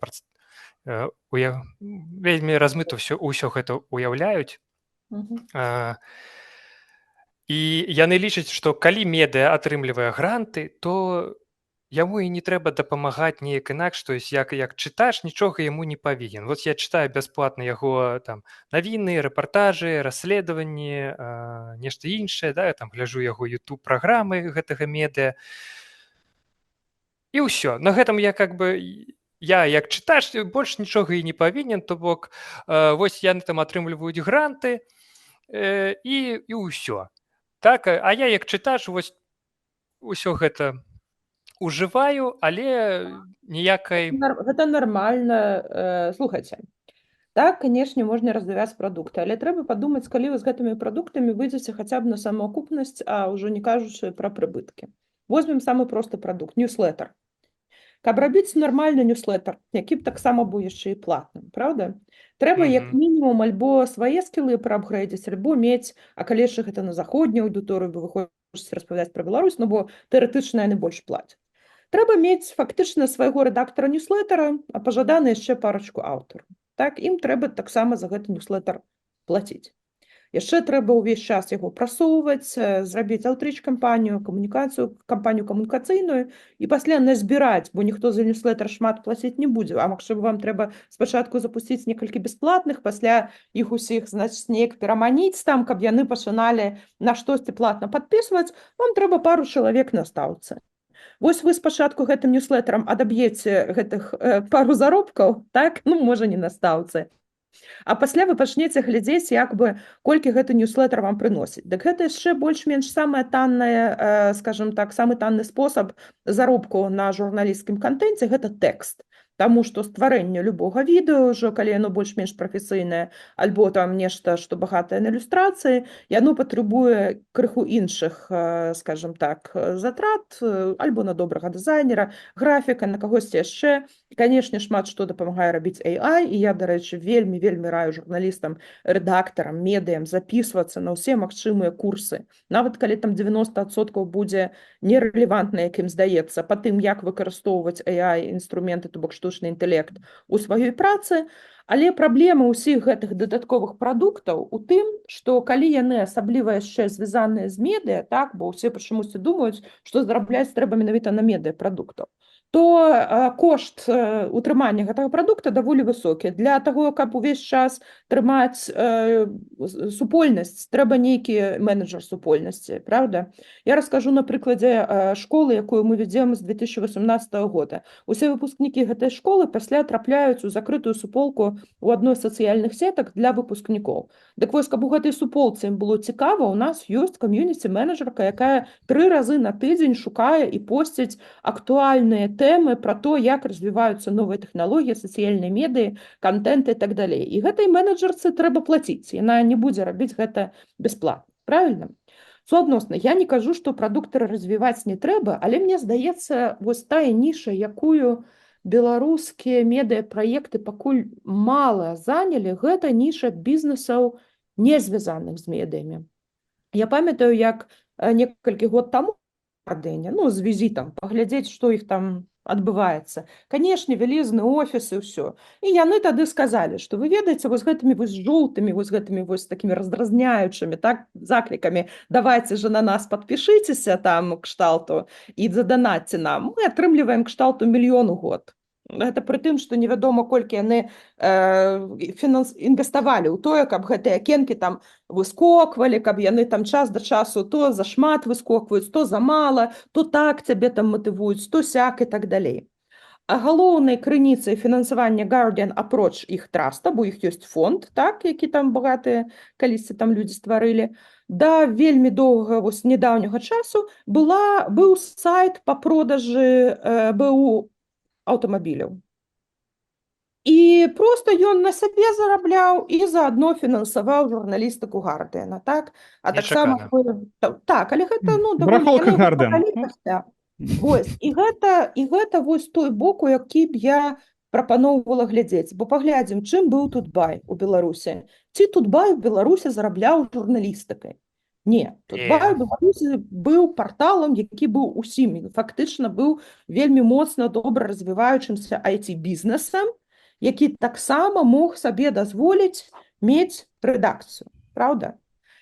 вельмі размыта ўсё гэта ўяўляюць. Мгм. І яны лічаць, што калі медыа атрымлівае гранты, то яму і не трэба дапамагаць неяк інакш, то есть як чытач нічога яму не павінен. Вот я чытаю бясплатна яго там навіны, рэпартажы, расследаванні, нешта іншае, да, я там гляджу яго YouTube праграмы гэтага медыа. І ўсё. На гэтым я я як чытач больш нічога і не павінен, то бок вось яны там атрымліваюць гранты і ўсё. Так, а я як чытач вось усё гэта ужываю, але ніякай... Гэта нармальна. Слухайце, так, канешне, можна развіваць прадукты, але трэба падумаць, калі вы з гэтымі прадуктамі выйдзеце хаця б на самаакупнасць, а ўжо не кажучы пра прыбыткі. Возьмем самы просты прадукт, ньюслетер. Каб рабіць нармальны ньюслетер, які б таксама быў яшчэ і платным, правда? Трэба як мінімум альбо свае скілы праапгрэдзіць, альбо мець, а калі яшчэ гэта на заходнюю аўдыторыю, бо вы хочаце распавядаць пра Беларусь, ну бо тэарэтычна яны больш плацяць. Трэба мець фактычна свайго рэдактара ньюслетера, а пажадана яшчэ парачку аўтараў. Так, ім трэба таксама за гэты ньюслетер плаціць. Яшчэ трэба ўвесь час яго прасоўваць, зрабіць аўтрыч-кампанію, кампанію камунікацыйную і пасля назбіраць, бо ніхто за ньюслетер шмат плаціць не будзе. А магчыма, вам трэба спачатку запусціць некалькі бясплатных, пасля іх усіх, значыць, неяк пераманіць там, каб яны пачыналі на штосьці платна падпісваць, вам трэба пару чалавек на стаўцы. Вось вы спачатку гэтым ньюслетерам адаб'еце гэтых пару заробкаў, так? Ну, можа, не на стаўцы. А пасля вы пачнеце глядзець, як бы, колькі гэты ньюслетер вам прыносіць. Дык гэта яшчэ больш-менш самая танная, скажем так, самы танны спосаб заробку на журналісцкім кантэнце – гэта тэкст. Таму што стварэнне любога відэо, ўжо калі яно больш-менш прафесійнае, альбо там нешта, што багатае на ілюстрацыі, яно патрабуе крыху іншых, скажем так, затрат, альбо на добрага дызайнера, графіка, на кагосьці яшчэ. І, канешне, шмат што дапамагае рабіць AI, і я, дарэчы, вельмі раю журналістам, рэдактарам, медыям запісвацца на ўсе магчымыя курсы. Нават калі там 90% будзе нерэлевантна, як ім здаецца, па тым, як выкарыстоўваць AI-інструменты, то бок штучны інтэлект у сваёй працы, але праблема ўсіх гэтых дадатковых прадуктаў у тым, што калі яны асабліва яшчэ звязаныя з медыа, так, бо ўсе пачамусьці думаюць, што зарабляць трэба менавіта на медыа-прадуктаў, то кошт утрымання гэтага прадукта даволі высокі. Для таго, каб увесь час трымаць супольнасць, трэба нейкі менеджер супольнасці, правда? Я раскажу на прыкладзе школы, якую мы вядзем з 2018 года. Усе выпускнікі гэтай школы пасля трапляюць у закрытую суполку у адной з сацыяльных сетак для выпускнікоў. Дык вось, каб у гэтай суполцы ім было цікава, у нас ёсць кам'юніці-менеджерка, якая 3 разы на тыдзень шукае і посціць актуальныя тэмы пра то, як развіваюцца новыя тэхналогіі, сацыяльныя медыі, контент і так далей. І гэтай менеджерцы трэба плаціць. Яна не будзе рабіць гэта бясплатна. Правильно? Суадносна, я не кажу, што прадукты развіваць не трэба, але мне здаецца, вось тая ніша, якую беларускія медыа-праекты пакуль мала занялі, гэта ніша бізнесаў, не звязаных з медыямі. Я памятаю, як некалькі год таму з візітам, паглядзець, што іх там адбываецца. Канешне, вялізны офіс і ўсё. І яны тады сказалі, што вы ведаеце, вось гэтымі вось жоўтымі, вось гэтымі вось такімі раздразняючымі, так, заклікамі, давайце же на нас падпішыцеся там кшталту і задонатьце нам. Мы атрымліваем кшталту 1 000 000 у год. Гэта пры тым, што невядома, колькі яны інвеставалі ў тое, каб гэтыя акенкі там выскоквалі, каб яны там час да часу то зашмат выскокваюць, то замала, то так цябе там матывуюць, то сяк і так далей. А галоўнай крыніцай фінансавання Guardian апроч іх траста, бо іх ёсць фонд, так, які там багатыя калісьці там людзі стварылі, да вельмі доўга, вось нядаўняга часу быў сайт па продажы БУ аўтамабіляў. І просто ён на сабе зарабляў і заадно фінансаваў журналістыку Гардыяна, так? А таксама Нечакана. так, але гэта ну даволі Барахолка яны Гардыяна. пахваліліся. Вось, і гэта вось той бок, у які б я прапаноўвала глядзець, бо паглядзім, чым быў Тутбай у Беларусі. Ці Тутбай у Беларусі зарабляў журналістыкай? Не, Тутбай у Беларусі быў парталам, які быў усім, фактычна быў вельмі моцна добра развіваючымся IT-бізнесам, які таксама мог сабе дазволіць мець рэдакцыю, праўда?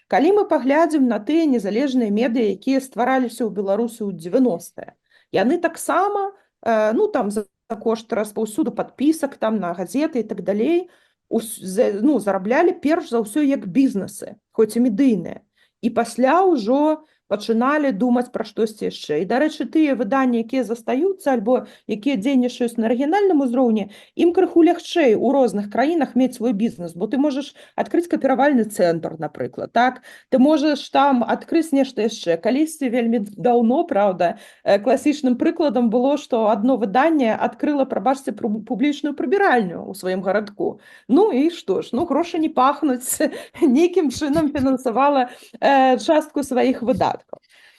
Калі мы паглядзім на тыя незалежныя медыа, якія ствараліся ў Беларусі ў 90-е, яны таксама, ну там за кошт распаўсюду падпісак там на газеты і так далей, ну, зараблялі перш за ўсё як бізнесы, хоць і медыйныя. І пасля ўжо пачыналі думаць пра штосьці яшчэ. І, дарэчы, тыя выданні, якія застаюцца, альбо якія дзейнічаюць на рэгіянальным узроўні, ім крыху лягчэй у розных краінах мець свой бізнес, бо ты можаш адкрыць капіравальны цэнтр, напрыклад, так? Ты можаш там адкрыць нешта яшчэ. Калісьці вельмі даўно, праўда, класічным прыкладам было, што адно выданне адкрыла, прабачце, публічную прыбіральню ў сваім гарадку. Ну і што ж, ну грошы не пахнуць, нейкім чынам фінансавала частку сваіх выдаткаў.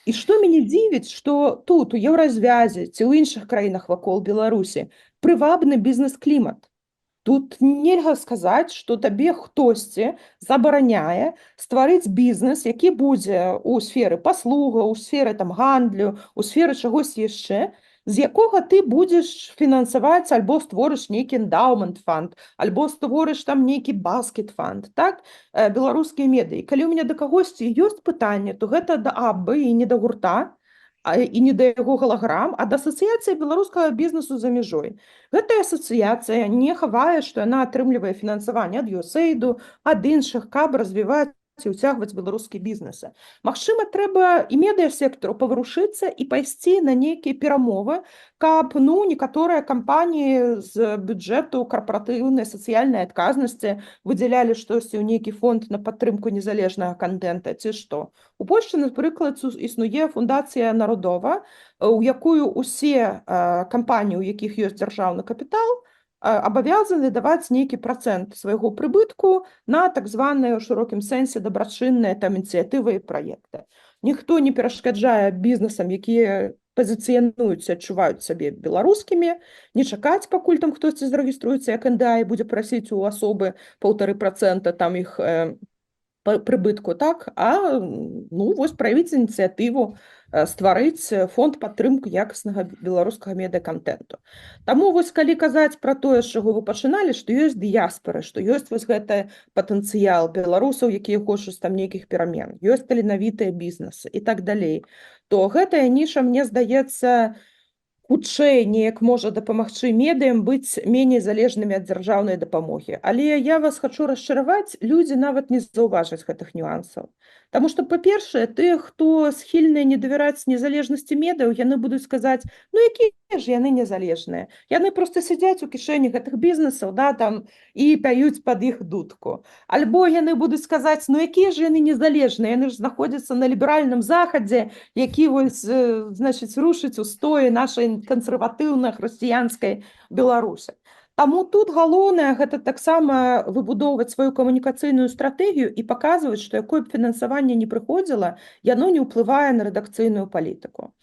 І што мяне дзівіць, што тут, у Еўразвязе ці ў іншых краінах вакол Беларусі прывабны бізнес-клімат. Тут нельга сказаць, што табе хтосьці забараняе стварыць бізнес, які будзе ў сферы паслугаў, у сферы там гандлю, у сферы чагось яшчэ, з якога ты будзеш фінансаваць альбо створыш нейкі эндаумент-фанд, альбо створыш там нейкі баскет-фанд, так? Беларускія медыі. Калі ў мяне да кагосьці ёсць пытанне, то гэта да АБ і не да гурта, і не да яго галаграм, а да асацыяцыі беларускага бізнесу за мяжой. Гэтая асацыяцыя не хавае, што яна атрымлівае фінансаванне ад USAID, ад іншых, каб развіваць і ўцягваць беларускія бізнесы. Магчыма, трэба і медыа-сектару паварушыцца і пайсці на нейкія перамовы, каб ну, некаторыя кампаніі з бюджэту карпаратыўнай сацыяльнай адказнасці выдзялялі штосьці ў нейкі фонд на падтрымку незалежнага контента, ці што. У Польшчы, напрыклад, існуе фундацыя Народова, у якую усе кампаніі, у якіх ёсць дзяржаўны капітал, абавязаны даваць нейкі працэнт свайго прыбытку на так званыя ў шырокім сэнсе дабрачынныя там ініцыятывы і праекты. Ніхто не перашкаджае бізнесам, якія пазіцыянуюцца, адчуваюць сабе беларускімі, не чакаць, пакуль там хтосьці зарэгіструецца як НДА і будзе прасіць у асобы 1,5% там іх прыбытку, так? А ну, вось праявіць ініцыятыву, стварыць фонд падтрымку якаснага беларускага медыа-кантэнту. Таму вось калі казаць пра тое, з чаго вы пачыналі, што ёсць дыяспары, што ёсць вось гэты патэнцыял беларусаў, якія хочуць там нейкіх перамен, ёсць таленавітыя бізнесы і так далей, то гэтая ніша, мне здаецца, хутчэй неяк можа дапамагчы медыям быць меней залежнымі ад дзяржаўнай дапамогі. Але я вас хачу расчараваць, людзі нават не заўважаць гэтых нюансаў. Таму што, па-першае, тыя, хто схільныя не давяраць незалежнасці медыяў, яны будуць сказаць, ну якія ж яны незалежныя. Яны проста сядзяць у кішэні гэтых бізнесаў, да, там, і пяюць пад іх дудку. Альбо яны будуць сказаць, ну якія ж яны незалежныя, яны ж знаходзяцца на ліберальным захадзе, які вось, значыць, рушыць устоі нашай кансерватыўна-хрысціянскай Беларусі. Таму тут галоўнае гэта таксама выбудоўваць сваю камунікацыйную стратэгію і паказваць, што якое б фінансаванне не прыходзіла, яно не ўплывае на рэдакцыйную палітыку.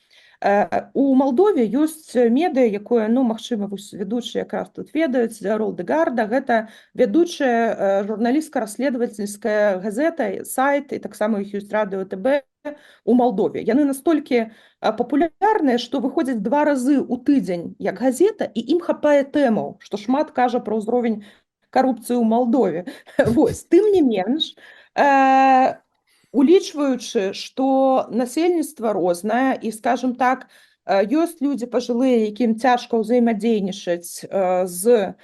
У Малдове ёсць медыа, якое, ну, магчыма, вядучыя якраз тут ведаюць, Рол де Гарда, гэта вядучая журналістка-расследавательская газета, сайт, і таксама іх ёсць радыё ТБ у Малдове. Яны настолькі папулярныя, што выходзяць 2 разы ў тыдзень як газета, і ім хапае тэмаў, што шмат кажа пра ўзровень карупцыі ў Малдове. Вось, тым не менш, улічваючы, што насельніцтва рознае і, скажем так, ёсць людзі пажылыя, якім цяжка ўзаемадзейнічаць з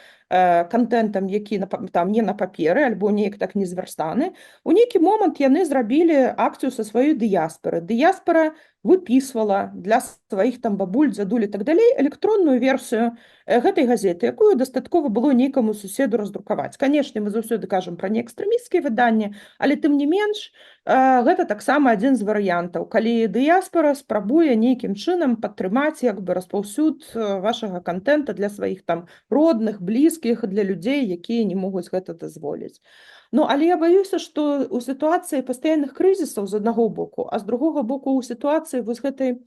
контентам, які там не на паперы, альбо неяк так не зверстаны, у нейкі момант яны зрабілі акцыю са сваёй дыяспары. Дыяспара выпісвала для сваіх там бабуль, дзядуль і так далей электронную версію гэтай газеты, якую дастаткова было нейкаму суседу раздрукаваць. Канешне, мы заўсёды кажам пра неэкстрэмісцкія выданні, але тым не менш, гэта таксама адзін з варыянтаў, калі дыяспара спрабуе нейкім чынам падтрымаць як бы распаўсюд вашага контента для сваіх там родных, блізкіх, блізкіх, для людзей, якія не могуць гэта дазволіць. Ну, але я баюся, што ў сітуацыі пастаянных крызісаў з аднаго боку, а з другога боку ў сітуацыі вось гэтай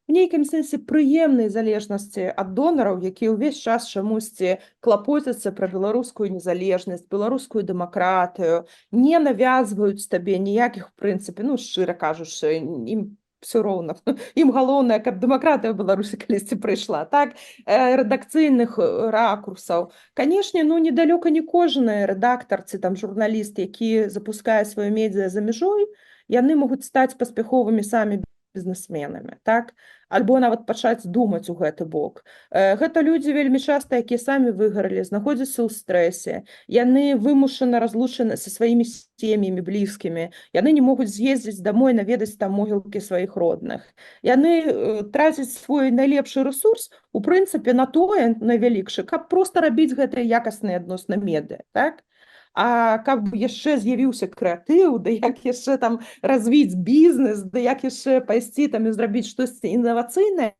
у нейкім сэнсе прыемнай залежнасці ад донараў, якія ўвесь час чамусьці клапоцяцца пра беларускую незалежнасць, беларускую дэмакратыю, не навязваюць табе ніякіх, в прынцыпе, ну, шчыра кажучы, ім все роўна. Ім галоўнае, каб дэмакратыя ў Беларусі калісьці прыйшла, так? Рэдакцыйных ракурсаў. Канешне, ну, недалёка не кожны рэдактар ці там журналіст, які запускае сваё медыа за мяжой, яны могуць стаць паспяховымі самі бізнесменамі, так? Альбо нават пачаць думаць у гэты бок. Гэта людзі вельмі часта, якія самі выгаралі, знаходзяцца ў стрэсе. Яны вымушана разлучаны са сваімі сем'ямі блізкімі. Яны не могуць з'ездзіць дамой наведаць там могілкі сваіх родных. Яны трацяць свой найлепшы рэсурс, у прынцыпе, на тое, найвялікшы, каб проста рабіць гэтыя якасныя адносна медыа, так? А каб яшчэ з'явіўся крэатыў, да як яшчэ там развіць бізнес, да як яшчэ пайсці там і зрабіць штосьці інавацыйнае,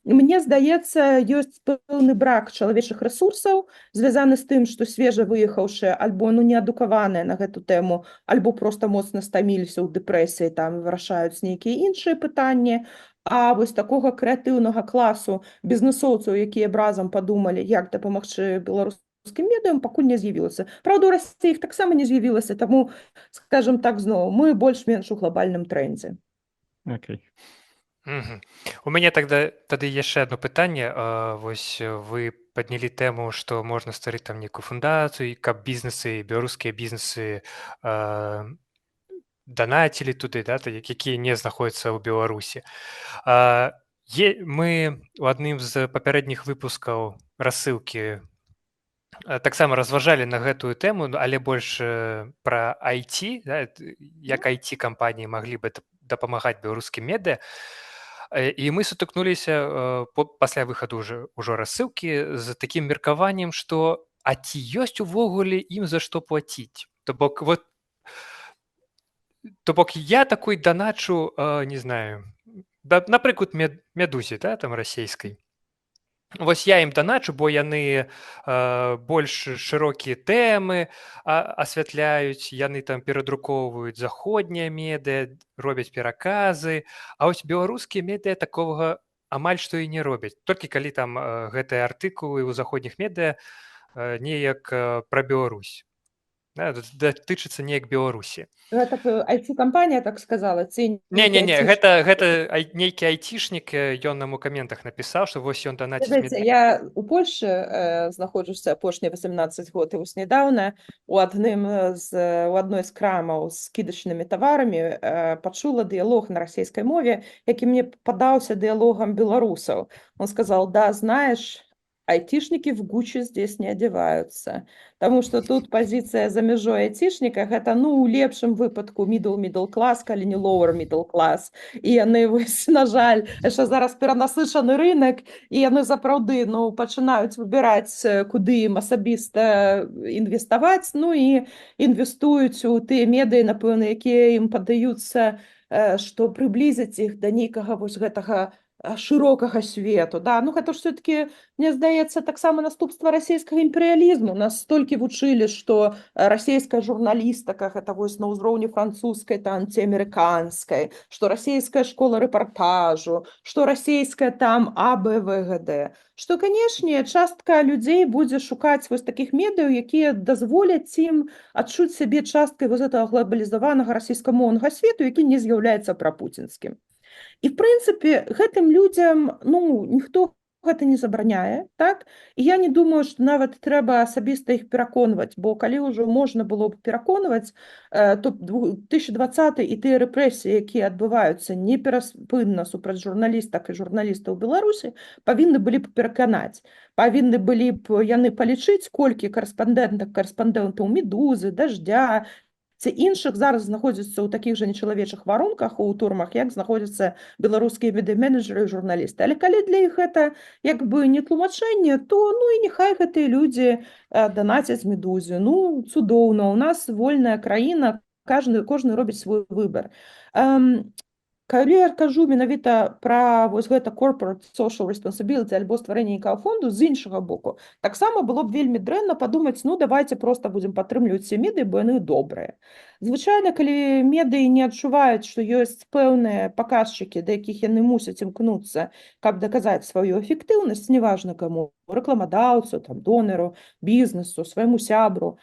мне здаецца, ёсць пэўны брак чалавечых рэсурсаў, звязаны з тым, што свежа выехаўшы альбо ну неадукаваныя на гэту тэму, альбо проста моцна стаміліся ў дэпрэсіі, там вырашаюць нейкія іншыя пытанні. А вось такога крэатыўнага класу бізнесоўцаў, якія б разам падумалі, як дапамагчы беларускім медыям, пакуль не з'явілася. Праўда, у Расіі іх таксама не з'явілася, таму, скажем так, зноў, мы больш-менш у глобальным трэндзе. Окей. У мяне тады яшчэ одно пытанне. Вось вы паднялі тэму, што можна стварыць там нейкую фундацыю, каб бізнесы, беларускія бізнесы данацілі туды, да, якія не знаходзяцца ў Беларусі. Мы ў адным з папярэдніх выпускаў рассылкі таксама разважалі на гэтую тэму, але больш пра IT, да, як IT-кампаніі маглі бы дапамагаць беларускім медыа. І мы сутыкнуліся пасля выхаду ўжо рассылкі з такім меркаваннем, што а ці ёсць увогуле ім за што плаціць? То бок я такой даначу, не знаю, напрыклад, медузе, да, там расейскай. Вось я ім даначу, бо яны больш шырокія тэмы асвятляюць, яны там перадрукоўваюць заходнія медыа, робяць пераказы, а вось беларускія медыа такога амаль што і не робяць. Толькі калі там гэтыя артыкулы ў заходніх медыа неяк пра Беларусь. Датычыцца неяк Беларусі. Гэта IT-кампанія так сказала? Ці Не, гэта нейкі айцішнік, ён нам у каментах напісаў, што вось ён данаціць медыа. Я у Польшы знаходжуся апошнія 18 год, і вось нядаўна у адной з крамаў з скідачнымі таварамі пачула дыялог на расійскай мове, які мне падаўся дыялогам беларусаў. Он сказал: да, знаешь, айтишники в Гуччи здесь не одеваются. Потому что тут позиция за межой айтишника, гэта, ну, у лепшым выпадку middle class, калі не lower middle class. І яны, вось, на жаль, яшчэ зараз перанасычаны рынок, і яны сапраўды, ну, пачынаюць выбіраць, куды ім асабіста інвеставаць, ну, і інвестуюць у тыя медыі, напэўна, якія ім падаюцца, што прыблізяць іх да нейкага вось гэтага шырокага свету, да, ну гэта ж все-таки, мне здаецца, таксама наступства расійскага імперыялізму. Нас столькі вучылі, што расійская журналістыка гэта вось на ўзроўні французскай там ці амерыканскай, што расійская школа рэпартажу, што расійская там АБВГД, што, канешне, частка людзей будзе шукаць вось такіх медыяў, якія дазволяць ім адчуць сябе часткай вось гэтага глобалізаванага расійскамоўнага свету, які не з'яўляецца прапуцінскім. І, в прынцыпе, гэтым людзям, ну, ніхто гэта не забараняе, так? І я не думаю, што нават трэба асабіста іх пераконваць, бо калі ўжо можна было б пераконваць, то 2020 і тыя рэпрэсіі, якія адбываюцца непераспынна супраць журналістак і журналістаў у Беларусі, павінны былі б пераканаць. Павінны былі б яны палічыць, колькі карэспандэнтаў «Медузы», «Даждя», ці іншых зараз знаходзяцца ў такіх жа нечалавечых варунках у турмах, як знаходзяцца беларускія медыа-менеджеры і журналісты. Але калі для іх гэта як бы не тлумачэнне, то ну і няхай гэтыя людзі данацяць «Медузе». Ну, цудоўна, у нас вольная краіна, кожны робіць свой выбар. калі я кажу менавіта пра вось гэта corporate social responsibility альбо стварэнне нейкага фонду, з іншага боку таксама было б вельмі дрэнна падумаць, ну давайте проста будзем падтрымліваць усе медыі, бо яны добрыя. Звычайна, калі медыі не адчуваюць, што ёсць пэўныя паказчыкі, да якіх яны мусяць імкнуцца, каб даказаць сваю эфектыўнасць, неважна каму, рэкламадаўцу, там, донару, бізнесу, свайму сябру,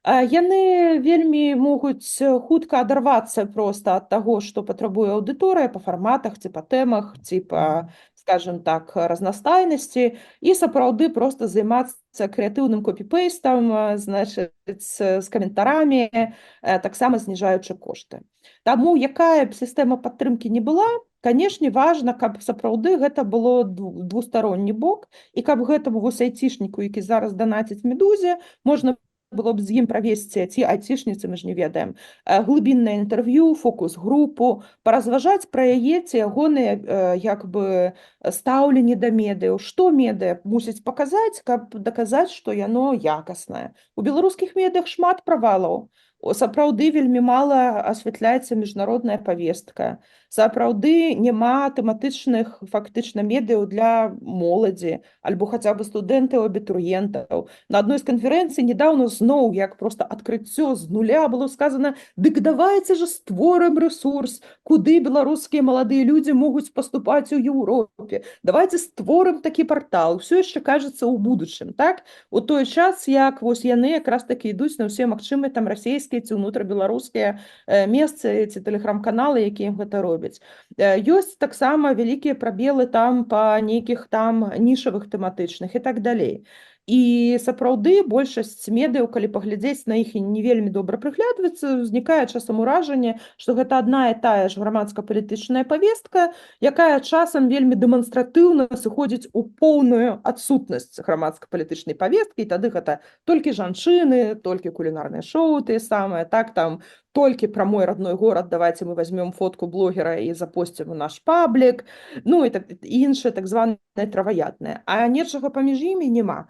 яны вельмі могуць хутка адарвацца проста ад таго, што патрабуе аўдыторыя па фарматах ці па тэмах, ці па, скажем так, разнастайнасці, і сапраўды проста займацца крэатыўным копі-пэйстам, значыць, з каментарамі, таксама зніжаючы кошты. Таму якая б сістэма падтрымкі не была, канешне, важна, каб сапраўды гэта было двустаронні бок, і каб гэтаму вось айцішніку, які зараз данаціць медузе, можна было б з ім правесці, ці айцішніцы, мы ж не ведаем, глыбіннае інтэрв'ю, фокус-групу, паразважаць пра яе ці ягоныя як бы стаўленні да медыяў, што медыа мусіць паказаць, каб даказаць, што яно якаснае. У беларускіх медыях шмат правалаў. Сапраўды вельмі мала асвятляецца міжнародная павестка. Сапраўды няма тэматычных фактычна медыяў для моладзі, альбо хаця бы студэнтаў, абітурыентаў. На адной з канферэнцый недаўно зноў, як проста адкрыццё з нуля было сказана: дык давайце же створым рэсурс, куды беларускія маладыя людзі могуць паступаць у Еўропе. Давайте створым такі партал. Усё яшчэ кажацца ў будучым, так? У той час, як вось яны якраз такі ідуць на ўсе магчымыя там расійскія ці ўнутрабеларускія месцы ці тэлеграм-каналы, якія ім гэта робяць. Ёсць таксама вялікія прабелы там па нейкіх там нішавых тэматычных і так далей. І сапраўды большасць медыяў, калі паглядзець на іх і не вельмі добра прыглядвацца, узнікае часам уражанне, што гэта адна і тая ж грамадска-палітычная павестка, якая часам вельмі дэманстратыўна сыходзіць у поўную адсутнасць грамадска-палітычнай павесткі, і тады гэта толькі жанчыны, толькі кулінарныя шоу тыя самыя, так, там, толькі пра мой родной горад, давайте мы возьмем фотку блогера і запостим у наш паблік, ну і іншае так званае траваяднае. А нечага паміж імі няма.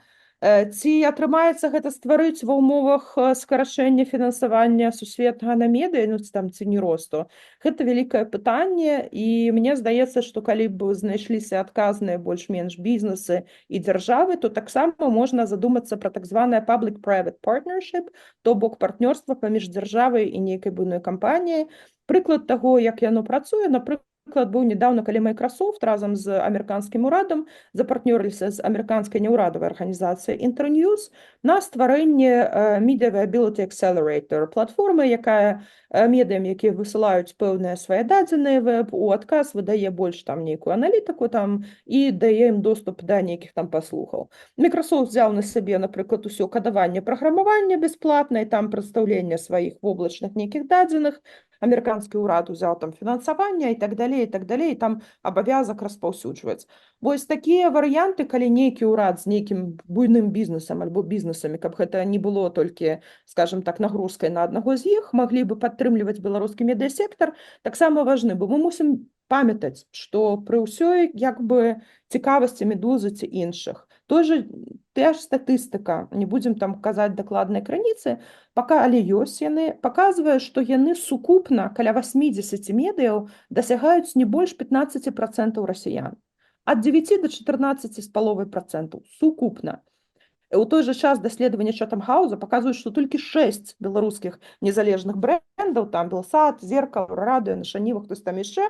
Ці атрымаецца гэта стварыць ва ўмовах скарачэння фінансавання сусветнага на медыа, ну там ці не росту? Гэта вялікае пытанне, і мне здаецца, што калі б знайшліся адказныя больш-менш бізнесы і дзяржавы, то таксама можна задумацца пра так званае public-private partnership, то бок партнёрства паміж дзяржавай і нейкай буйной кампаніяй. Прыклад таго, як яно працуе, напрыклад, быў недавно, калі Microsoft разам з амерыканскім урадам запартнёрыліся з амерыканскай няўрадавай арганізацыяй Internews на стварэнне Media Viability Accelerator, платформы, якая медыям, якія высылаюць пэўныя свае дадзеныя веб, у адказ выдае больш там нейкую аналітыку там і дае ім доступ да нейкіх там паслухаў. Microsoft взяў на сабе, напрыклад, усё кадаванне праграмавання бясплатна і там прадстаўленне сваіх воблачных нейкіх дадзеных, амерыканскі ўрад узяў там фінансаванне і так далей, і там абавязак распаўсюджваць. Вось такія варыянты, калі нейкі ўрад з нейкім буйным бізнесам альбо бізнесамі, каб гэта не было толькі, скажем так, нагрузкай на аднаго з іх, маглі бы падтрымліваць беларускі медыасектар, таксама важны, бо мы мусім памятаць, што пры ўсёй як бы цікавасці медузы ці іншых. Тая ж статыстыка, не будзем там казаць дакладнай крыніцы, але ёсць яны, паказвае, што яны сукупна каля 80 медыяў дасягаюць не больш 15% расіян. Ад 9 до 14,5% сукупна. У той же час даследаванне Chatham House паказваюць, што толькі 6 беларускіх незалежных брэндаў, там Белсат, Зеркало, Радыё, Нашаніва, хтось там яшчэ,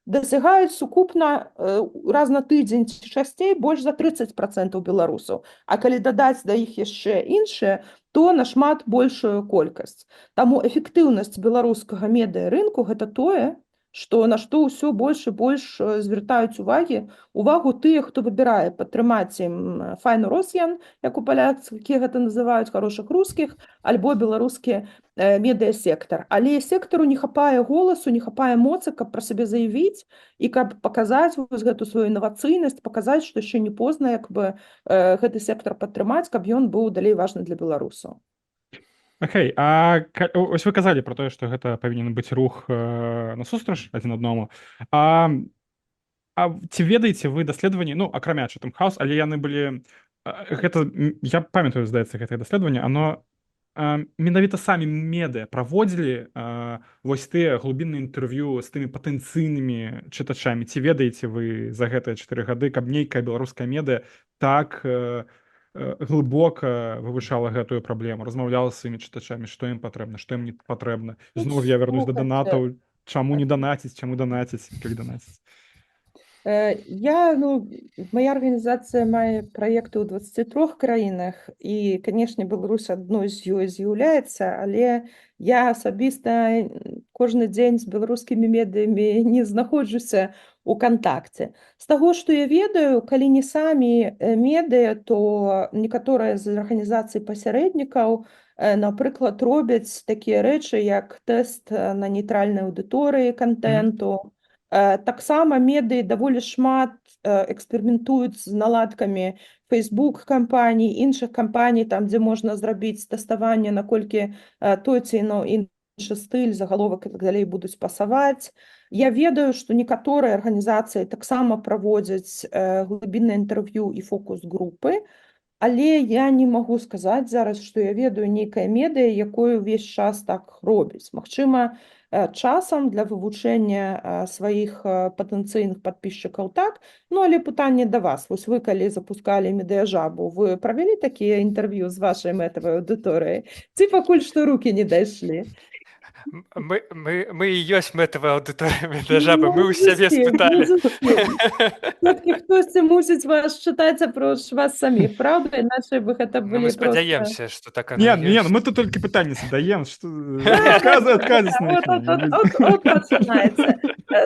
дасягаюць сукупна раз на тыдзень ці часцей больш за 30% беларусаў. А калі дадаць да іх яшчэ іншыя, то нашмат большую колькасць. Таму эфектыўнасць беларускага медыарынку гэта тое, што на што ўсё больш і больш звяртаюць увагу тыя, хто выбірае падтрымаць ім файну Росіян, як у паляцкі гэта называюць, хорошых рускіх, альбо беларускі медыасектар. Але сектару не хапае голасу, не хапае моцы, каб пра сябе заявіць і каб паказаць вось гэту сваю інавацыйнасць, паказаць, што яшчэ не позна як бы гэты сектар падтрымаць, каб ён быў далей важны для беларусаў. Окей, ось вы казалі про тое, што гэта павінен быць рух насустрач адзін аднаму. Ці ведаеце вы даследаванні, ну, акрамя Chatham House, але яны былі... Я памятаю, здаецца, гэтае даследаванне, оно менавіта самі медыа праводзілі вось тыя глубінныя інтэрв'ю з тымі патэнцыйнымі чытачамі? Ці ведаеце вы за гэтыя 4 гады, каб нейкая беларуская медыа так глыбока вывучала гэтую праблему, размаўляла з сваімі чытачамі, што ім патрэбна, што ім не патрэбна? Ну, Зноў я вярнусь да слухайте, донатаў. Чаму не данаціць, чаму данаціць, калі данаціць? Моя арганізацыя мае праекты ў 23 краінах і, канешне, Беларусь адной з ёй з'яўляецца, але я асабіста кожны дзень з беларускімі медыямі не знаходжуся ў кантакце. З таго, што я ведаю, калі не самі медыа, то некаторыя з арганізацый пасярэднікаў, напрыклад, робяць такія рэчы, як тэст на нейтральнай аўдыторыі кантэнту. Таксама медыі даволі шмат эксперыментуюць з наладкамі Facebook кампаній, іншых кампаній, там, дзе можна зрабіць тэставанне, наколькі той ці іншы стыль, загаловак і так далей будуць пасаваць. Я ведаю, што некаторыя арганізацыі таксама праводзяць глыбіннае інтэрв'ю і фокус-групы, але я не магу сказаць зараз, што я ведаю нейкае медыа, якое ўвесь час так робіць. Магчыма, часам для вывучэння сваіх патэнцыйных падпісчыкаў так, але пытанне да вас. Вось вы, калі запускалі медыяжабу, вы правялі такія інтэрв'ю з вашай мэтавай аўдыторыяй? Ці пакуль што рукі не дайшлі? Мы і ёсць мэтавая аўдыторыя медыяжабы, мы ў сябе спыталі. Все-таки хтосьці мусіць вас чытаць апроч вас саміх, правда? Иначе бы гэта Ну, былі мы спадзяемся, што так оно Не, ёсць. мы тут толькі пытанні задаем, што адказаць на іх. От пачынаецца.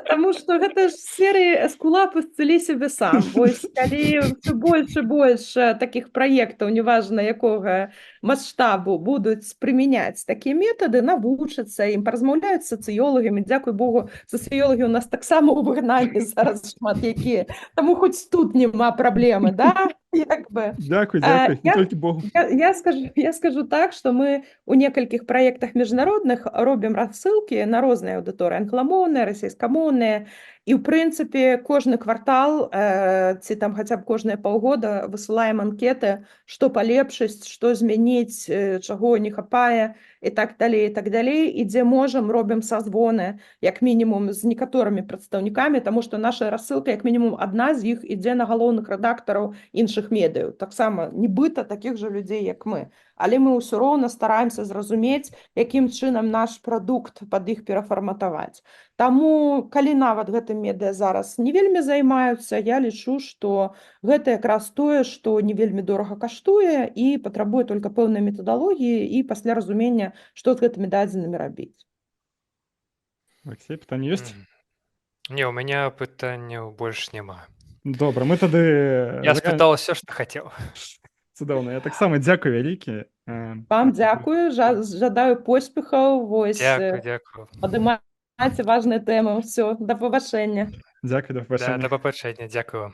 Таму што гэта ж серыі «Эскулап исцели себе сам». Вось калі ўсё больш і больш такіх праектаў, неважна якога маштабу, будуць прымяняць такія метады, навучацца ім, паразмаўляюць з сацыёлагамі. Дзякуй Богу, сацыёлагі у нас таксама ў выгнанні зараз шмат якія. Таму хоць тут няма праблемы, да? Дзякуй, не толькі Богу. Я скажу так, што мы у некалькіх праектах міжнародных робім рассылкі на розныя аўдыторыі, англамоўныя, расейскамоўныя, і ў прынцыпе кожны квартал ці там хаця б кожныя паўгода высылаем анкеты, што палепшыць, што змяніць, чаго не хапае і так далей, і дзе можам робім сазвоны як мінімум з некаторымі прадстаўнікамі, таму што наша рассылка як мінімум адна з іх ідзе на галоўных рэдактараў іншых медыяў, таксама нібыта такіх жа людзей як мы, але мы ўсё роўна стараемся зразумець, якім чынам наш прадукт пад іх перафарматаваць. Таму калі нават гэтым медыа зараз не вельмі займаюцца, я лічу, што гэта якраз тое, што не вельмі дорага каштуе і патрабуе толькі пэўнай метадалогіі і пасля разумення, што з гэтымі дадзенымі рабіць. Алексей, пытанне ёсць? Не, у мяне пытанняў больш няма. Добра, мы тады... Я спытаў усё, што хацеў. Цудоўна, я таксама дзякую вялікі. Вам дзякую, жадаю поспехаў, вось, Дзякую. падымаце важныя тэмы, ўсё, да пабачэння. Дзякуй, да пабачэння. Да пабачэння, дзякую вам.